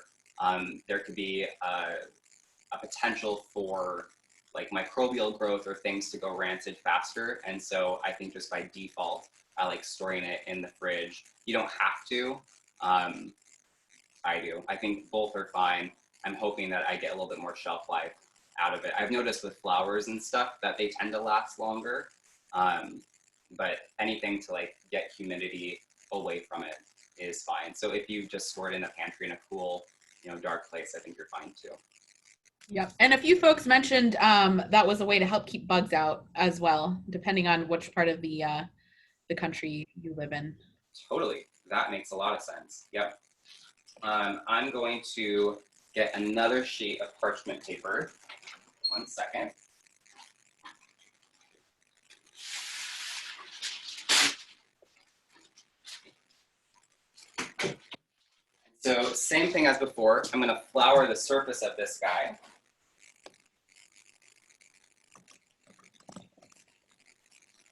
there could be a potential for like microbial growth or things to go rancid faster. And so I think just by default, I like storing it in the fridge. You don't have to. I do. I think both are fine. I'm hoping that I get a little bit more shelf life out of it. I've noticed with flours and stuff that they tend to last longer, but anything to like get humidity away from it is fine. So if you just store it in a pantry in a cool, dark place, I think you're fine too. Yep. And a few folks mentioned that was a way to help keep bugs out as well, depending on which part of the country you live in. Totally. That makes a lot of sense. Yep. I'm going to get another sheet of parchment paper. 1 second. So same thing as before, I'm going to flour the surface of this guy.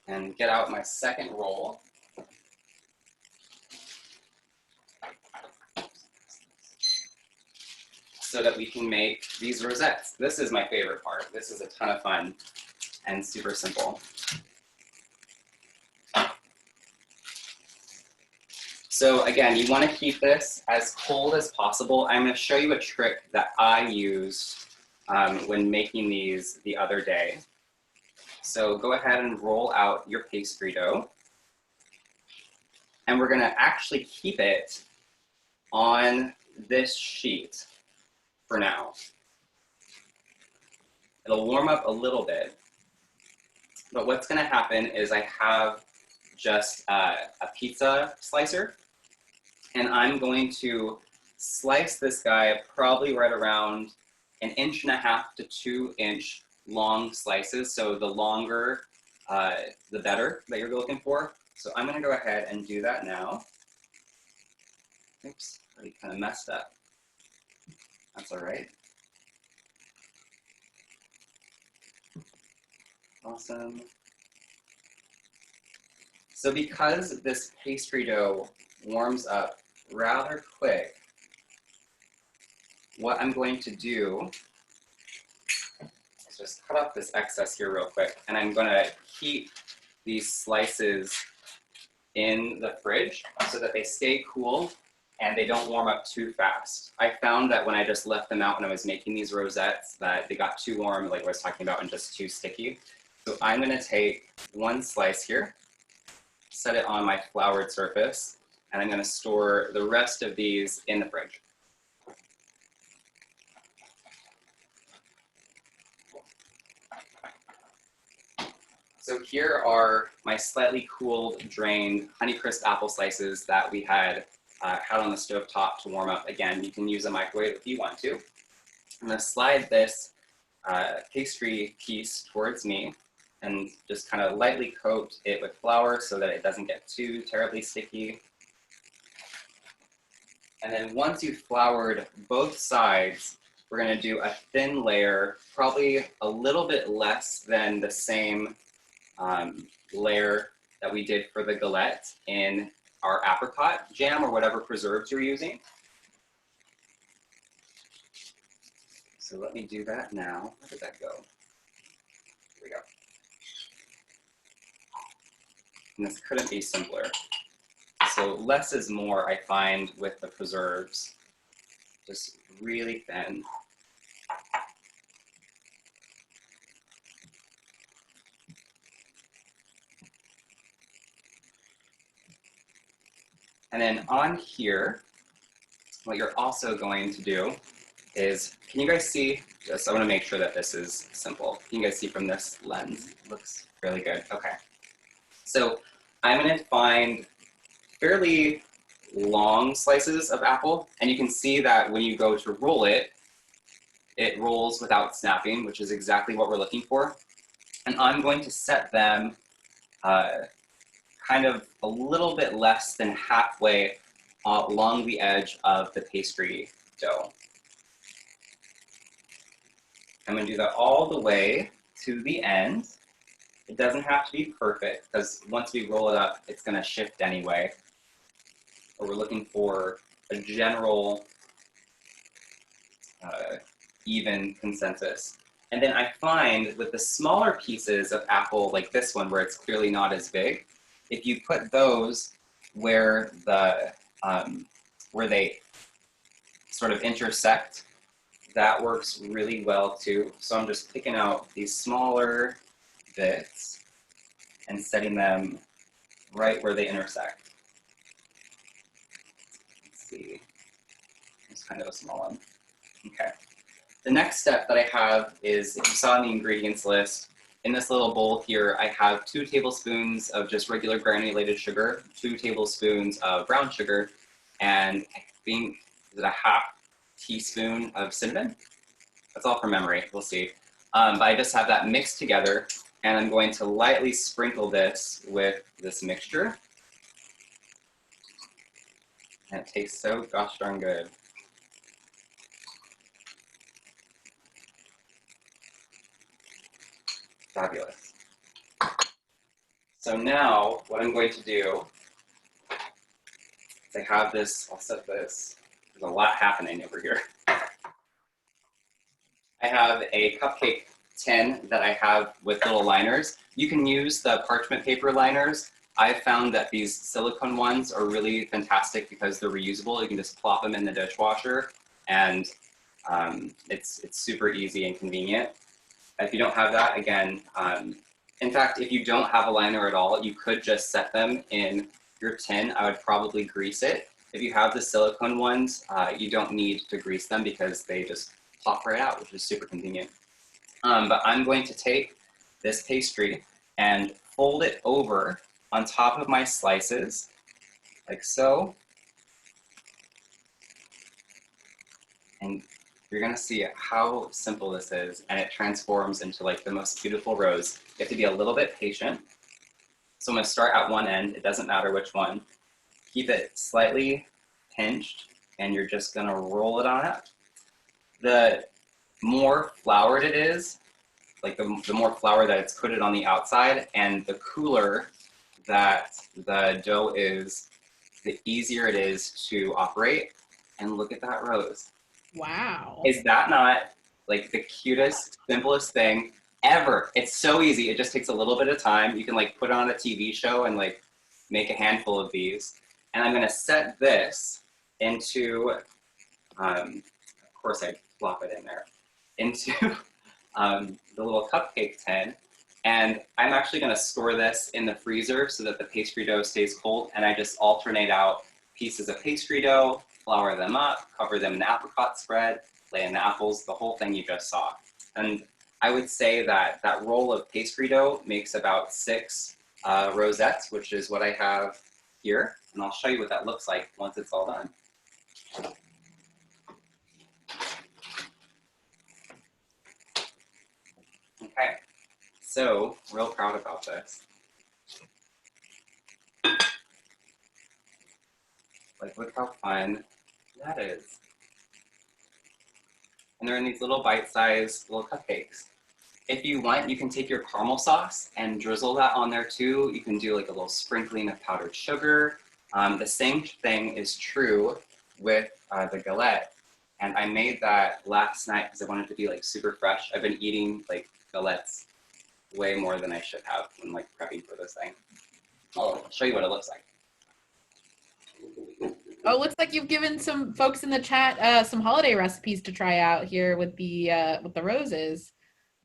And get out my second roll. So that we can make these rosettes. This is my favorite part. This is a ton of fun and super simple. So again, you want to keep this as cold as possible. I'm going to show you a trick that I used when making these the other day. So go ahead and roll out your pastry dough. And we're going to actually keep it on this sheet for now. It'll warm up a little bit. But what's going to happen is I have just a pizza slicer. And I'm going to slice this guy probably right around 1.5 to 2 inch long slices. So the longer, the better that you're looking for. So I'm going to go ahead and do that now. Oops, already kind of messed up. That's all right. Awesome. So because this pastry dough warms up rather quick, what I'm going to do is just cut off this excess here real quick, and I'm going to keep these slices in the fridge so that they stay cool and they don't warm up too fast. I found that when I just left them out when I was making these rosettes that they got too warm, like I was talking about, and just too sticky. So I'm going to take one slice here, set it on my floured surface, and I'm going to store the rest of these in the fridge. So here are my slightly cooled, drained Honeycrisp apple slices that we had on the stove top to warm up. Again, you can use a microwave if you want to. I'm going to slide this pastry piece towards me and just kind of lightly coat it with flour so that it doesn't get too terribly sticky. And then once you've floured both sides, we're going to do a thin layer, probably a little bit less than the same layer that we did for the galette in our apricot jam or whatever preserves you're using. So let me do that now. Where did that go? Here we go. And this couldn't be simpler. So less is more, I find, with the preserves. Just really thin. And then on here, what you're also going to do is, can you guys see? Just, I want to make sure that this is simple. Can you guys see from this lens? It looks really good. Okay. So I'm going to find fairly long slices of apple, and you can see that when you go to roll it, it rolls without snapping, which is exactly what we're looking for. And I'm going to set them kind of a little bit less than halfway along the edge of the pastry dough. I'm going to do that all the way to the end. It doesn't have to be perfect because once we roll it up, it's going to shift anyway. But we're looking for a general even consensus. And then I find with the smaller pieces of apple, like this one, where it's clearly not as big, if you put those where where they sort of intersect, that works really well too. So I'm just picking out these smaller bits and setting them right where they intersect. Let's see, it's kind of a small one. Okay. The next step that I have is, if you saw in the ingredients list, in this little bowl here, I have 2 tablespoons of just regular granulated sugar, 2 tablespoons of brown sugar, and I think is it a ½ teaspoon of cinnamon? That's all from memory, we'll see. But I just have that mixed together, and I'm going to lightly sprinkle this with this mixture. And it tastes so gosh darn good. Fabulous. So now what I'm going to do is I have this, I'll set this, there's a lot happening over here. I have a cupcake tin that I have with little liners. You can use the parchment paper liners. I've found that these silicone ones are really fantastic because they're reusable. You can just plop them in the dishwasher, and it's super easy and convenient. If you don't have that, again, in fact, if you don't have a liner at all, you could just set them in your tin. I would probably grease it. If you have the silicone ones, you don't need to grease them because they just pop right out, which is super convenient. But I'm going to take this pastry and fold it over on top of my slices, like so. And you're gonna see how simple this is, and it transforms into like the most beautiful rose. You have to be a little bit patient. So I'm gonna start at one end, it doesn't matter which one. Keep it slightly pinched, and you're just gonna roll it on it. The more floured it is, like the more flour that it's coated on the outside, and the cooler that the dough is, the easier it is to operate. And look at that rose. Wow. Is that not like the cutest, simplest thing ever? It's so easy. It just takes a little bit of time. You can like put on a TV show and like make a handful of these. And I'm gonna set this into, of course I plop it in there, into the little cupcake tin. And I'm actually gonna store this in the freezer so that the pastry dough stays cold, and I just alternate out pieces of pastry dough, flour them up, cover them in apricot spread, lay in the apples, the whole thing you just saw. And I would say that that roll of pastry dough makes about 6 rosettes, which is what I have here. And I'll show you what that looks like once it's all done. Okay, so real proud about this. Like, look how fun that is. And they're in these little bite-sized little cupcakes. If you want, you can take your caramel sauce and drizzle that on there too. You can do like a little sprinkling of powdered sugar. The same thing is true with the galette. And I made that last night because I wanted to be like super fresh. I've been eating like galettes way more than I should have when like prepping for this thing. I'll show you what it looks like. Oh, looks like you've given some folks in the chat some holiday recipes to try out here with the roses.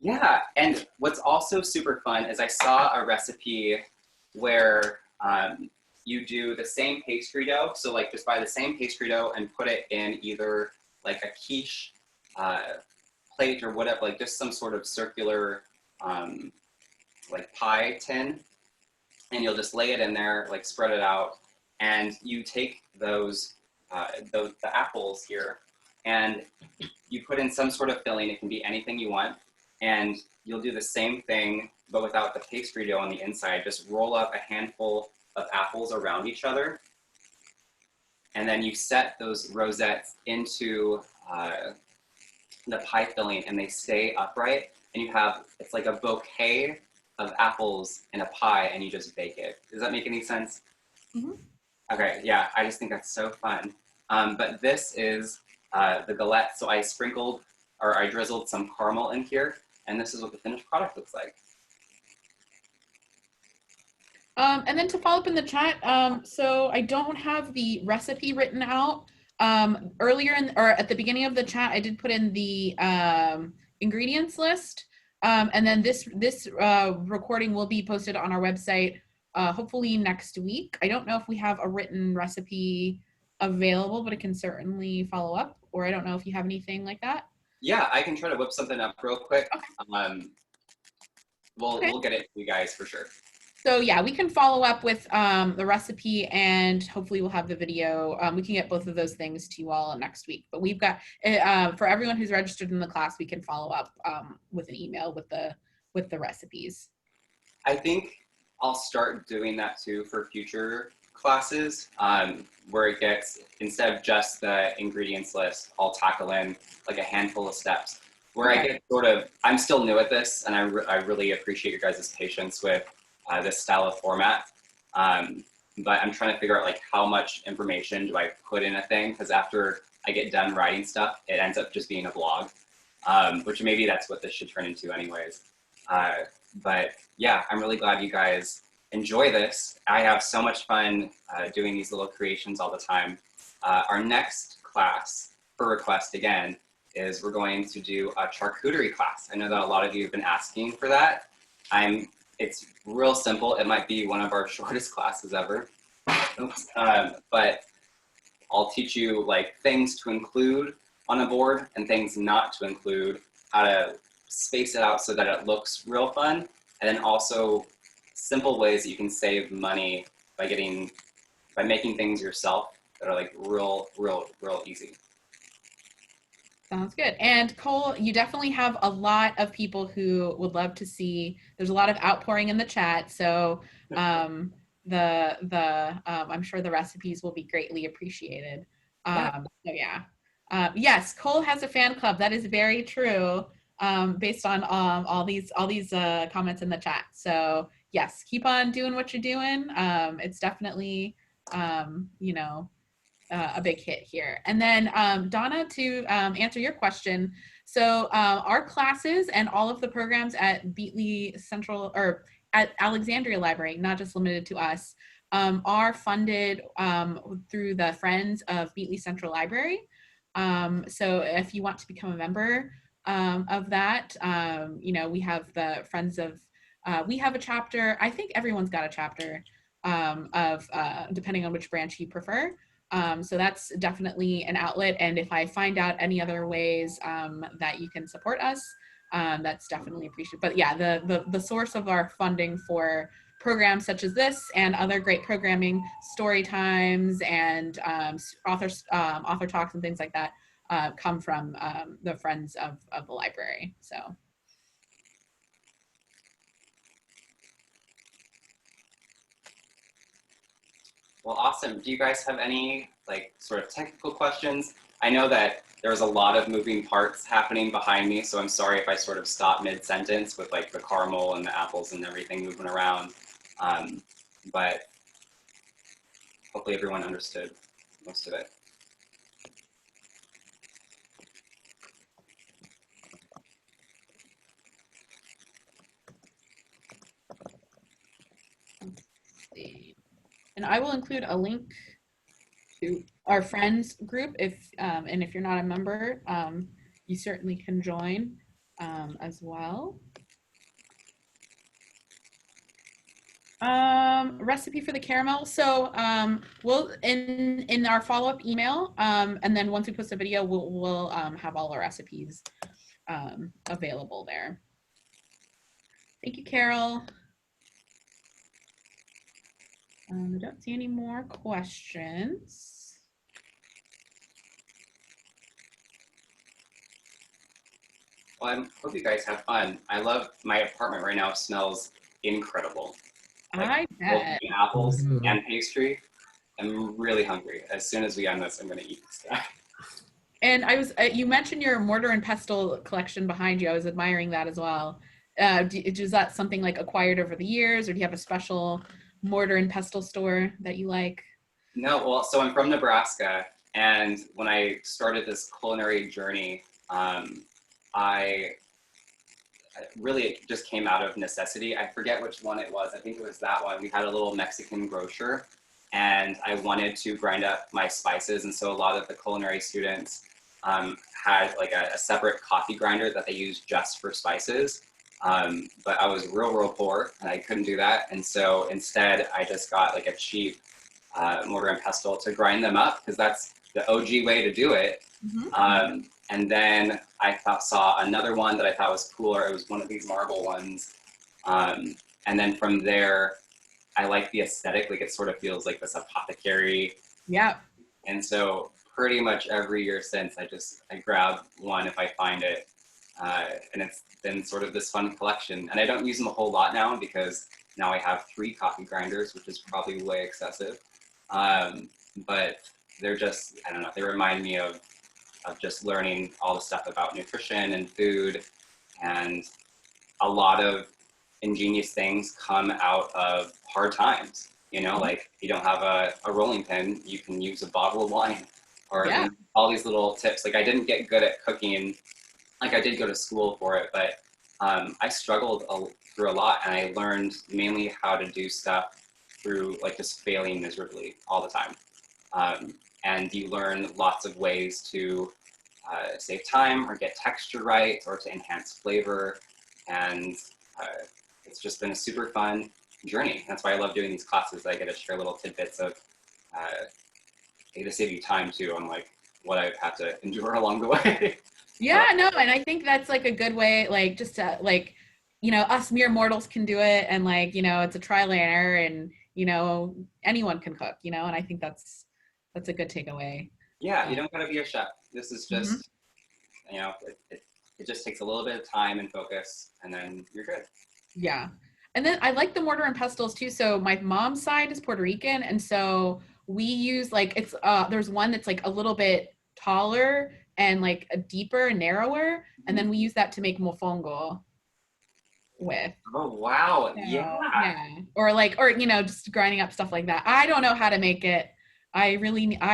Yeah, and what's also super fun is I saw a recipe where you do the same pastry dough. So like just buy the same pastry dough and put it in either like a quiche plate or whatever, like just some sort of circular like pie tin. And you'll just lay it in there, like spread it out. And you take the apples here and you put in some sort of filling. It can be anything you want. And you'll do the same thing, but without the pastry dough on the inside. Just roll up a handful of apples around each other. And then you set those rosettes into the pie filling and they stay upright. And you have, it's like a bouquet of apples in a pie and you just bake it. Does that make any sense? Mm-hmm. Okay, yeah, I just think that's so fun. But this is the galette. So I drizzled some caramel in here, and this is what the finished product looks like. And then to follow up in the chat, so I don't have the recipe written out. Earlier or at the beginning of the chat, I did put in the ingredients list. And then this recording will be posted on our website hopefully next week. I don't know if we have a written recipe available, but I can certainly follow up, or I don't know if you have anything like that. Yeah, I can try to whip something up real quick. Okay. We'll get it to you guys for sure. So yeah, we can follow up with the recipe and hopefully we'll have the video. We can get both of those things to you all next week. But we've got, for everyone who's registered in the class, we can follow up with an email with the recipes. I think I'll start doing that too for future classes, where it gets, instead of just the ingredients list, I'll tackle in like a handful of steps. Where I get sort of, I'm still new at this, and I really appreciate your guys' patience with this style of format. But I'm trying to figure out like how much information do I put in a thing, because after I get done writing stuff, it ends up just being a blog, which maybe that's what this should turn into anyways. But yeah, I'm really glad you guys enjoy this. I have so much fun doing these little creations all the time. Our next class, per request again, is we're going to do a charcuterie class. I know that a lot of you have been asking for that. It's real simple. It might be one of our shortest classes ever. But I'll teach you like things to include on a board and things not to include, how to space it out so that it looks real fun, and then also simple ways that you can save money by making things yourself that are like real easy. Sounds good. And Cole, you definitely have a lot of people who would love to see. There's a lot of outpouring in the chat, so I'm sure the recipes will be greatly appreciated. So yeah, yes, Cole has a fan club. That is very true. Based on all these comments in the chat. So yes, keep on doing what you're doing. It's definitely a big hit here. And then Donna, to answer your question, so our classes and all of the programs at Beatley Central or at Alexandria Library, not just limited to us, are funded through the Friends of Beatley Central Library. So if you want to become a member of that, you know, we have the Friends of, we have a chapter. I think everyone's got a chapter of depending on which branch you prefer. So that's definitely an outlet. And if I find out any other ways that you can support us, that's definitely appreciated. But yeah, the source of our funding for programs such as this and other great programming, story times and author talks and things like that come from the Friends of the Library. So. Well, awesome. Do you guys have any like sort of technical questions? I know that there was a lot of moving parts happening behind me, so I'm sorry if I sort of stop mid-sentence with like the caramel and the apples and everything moving around. But hopefully everyone understood most of it. And I will include a link to our friends group if and if you're not a member, you certainly can join as well. Recipe for the caramel. So we'll in our follow-up email, and then once we post the video, we'll have all our recipes available there. Thank you, Carol. I don't see any more questions. Well, I hope you guys have fun. I love my apartment right now. Smells incredible. Like, I bet. Apples and pastry. I'm really hungry. As soon as we end this, I'm going to eat stuff. And I was, you mentioned your mortar and pestle collection behind you. I was admiring that as well. Is that something like acquired over the years, or do you have a special mortar and pestle store that you like? No, well, so I'm from Nebraska, and when I started this culinary journey, I really just came out of necessity. I forget which one it was. I think it was that one. We had a little Mexican grocer, and I wanted to grind up my spices, and so a lot of the culinary students had like a separate coffee grinder that they used just for spices. But I was real poor and I couldn't do that. And so instead I just got like a cheap mortar and pestle to grind them up, because that's the OG way to do it. Mm-hmm. And then I saw another one that I thought was cooler. It was one of these marble ones. And then from there, I like the aesthetic. Like it sort of feels like this apothecary. Yeah. And so pretty much every year since, I grab one if I find it. And it's been sort of this fun collection. And I don't use them a whole lot now, because now I have 3 coffee grinders, which is probably way excessive. But they're just, I don't know, they remind me of just learning all the stuff about nutrition and food. And a lot of ingenious things come out of hard times. You know, like if you don't have a rolling pin, you can use a bottle of wine, or all these little tips. Like I didn't get good at cooking. Like I did go to school for it, but I struggled through a lot, and I learned mainly how to do stuff through like just failing miserably all the time. And you learn lots of ways to save time or get texture right or to enhance flavor. And it's just been a super fun journey. That's why I love doing these classes. I get to share little tidbits of, I get to save you time too on like what I've had to endure along the way. Yeah, no, and I think that's like a good way, like just to like, you know, us mere mortals can do it, and like, you know, it's a trial and error, and you know, anyone can cook, you know, and I think that's a good takeaway. Yeah, you don't gotta be a chef. This is just, you know, it just takes a little bit of time and focus, and then you're good. Yeah, and then I like the mortar and pestles too. So my mom's side is Puerto Rican, and so we use like it's there's one that's like a little bit taller and like a deeper, narrower, and then we use that to make mofongo with. Oh wow! So, yeah. Or you know, just grinding up stuff like that. I don't know how to make it. I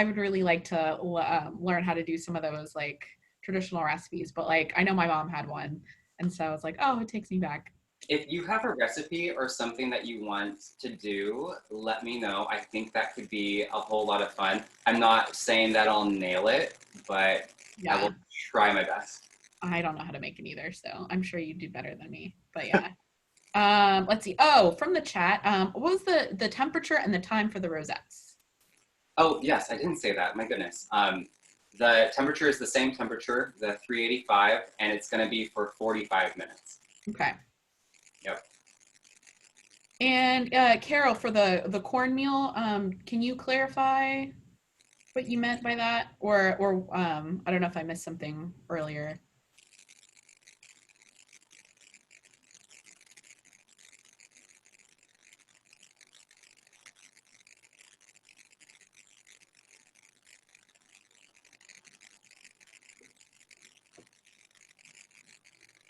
would really like to learn how to do some of those like traditional recipes, but like I know my mom had one, and so I was like, oh, it takes me back. If you have a recipe or something that you want to do, let me know. I think that could be a whole lot of fun. I'm not saying that I'll nail it, but Yeah. I will try my best. I don't know how to make it either, so I'm sure you do better than me. But yeah. Let's see. Oh, from the chat, what was the temperature and the time for the rosettes? Oh, yes, I didn't say that. My goodness. The temperature is the same temperature, the 385, and it's going to be for 45 minutes. Okay. Yep. And Carol, for the cornmeal, can you clarify what you meant by that? Or I don't know if I missed something earlier.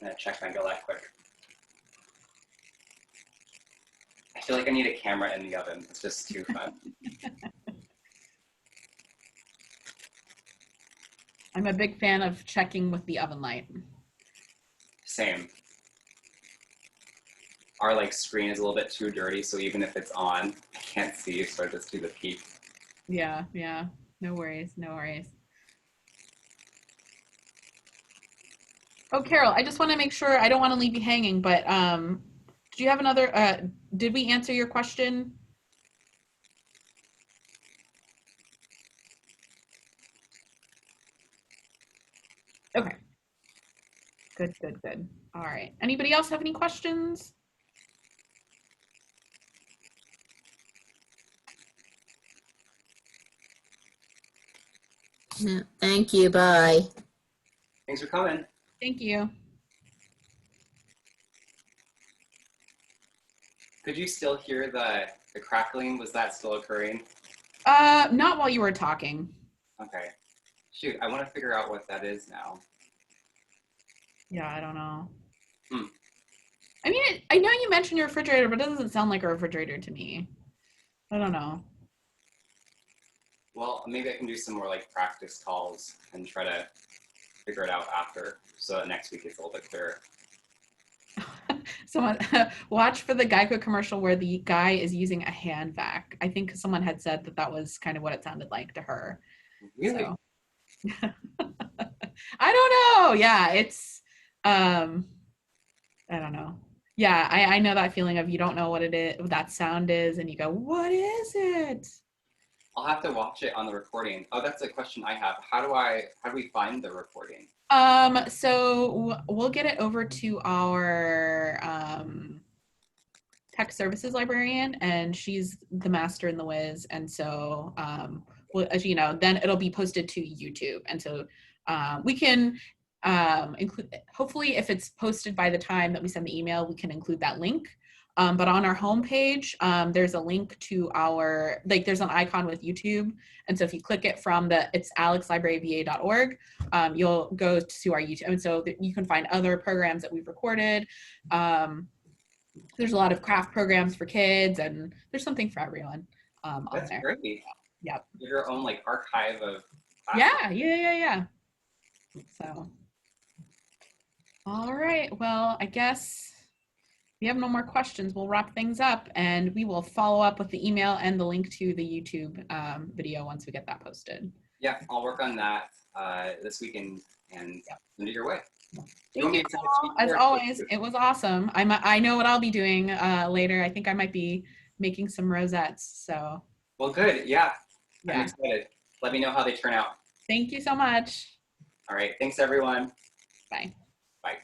I'm going to check my Gillette quick. I feel like I need a camera in the oven. It's just too fun. I'm a big fan of checking with the oven light. Same. Our like screen is a little bit too dirty, so even if it's on, I can't see, so I just do the peek. Yeah, yeah. No worries, no worries. Oh, Carol, I just want to make sure, I don't want to leave you hanging, but do you have another, did we answer your question? Okay. Good, good, good. All right. Anybody else have any questions? Yeah, thank you. Bye. Thanks for coming. Thank you. Could you still hear the crackling? Was that still occurring? Not while you were talking. Okay. Shoot, I want to figure out what that is now. Yeah, I don't know. Hmm. I mean, I know you mentioned your refrigerator, but it doesn't sound like a refrigerator to me. I don't know. Well, maybe I can do some more like practice calls and try to figure it out after, so that next week it's a little bit clearer. Someone watch for the Geico commercial where the guy is using a hand vac. I think someone had said that that was kind of what it sounded like to her. Really? So. I don't know. Yeah, it's I don't know. Yeah, I know that feeling of you don't know what it is, what that sound is, and you go, what is it? I'll have to watch it on the recording. Oh, that's a question I have. How do we find the recording? So we'll get it over to our tech services librarian, and she's the master in the whiz. And so, well, as you know, then it'll be posted to YouTube. And so we can include, hopefully if it's posted by the time that we send the email, we can include that link. But on our homepage, there's a link to our, like there's an icon with YouTube. And so if you click it from it's alexlibraryva.org, you'll go to our YouTube. And so you can find other programs that we've recorded. There's a lot of craft programs for kids, and there's something for everyone on That's there. great. Yep. Your own like archive of classes. Yeah. So, all right. Well, I guess if we have no more questions, we'll wrap things up, and we will follow up with the email and the link to the YouTube video once we get that posted. Yeah, I'll work on that this weekend and send it your way. Thank you, as always. It was awesome. I know what I'll be doing later. I think I might be making some rosettes. So. Well, good. Yeah. I'm excited. Let me know how they turn out. Thank you so much. All right. Thanks, everyone. Bye. Bye.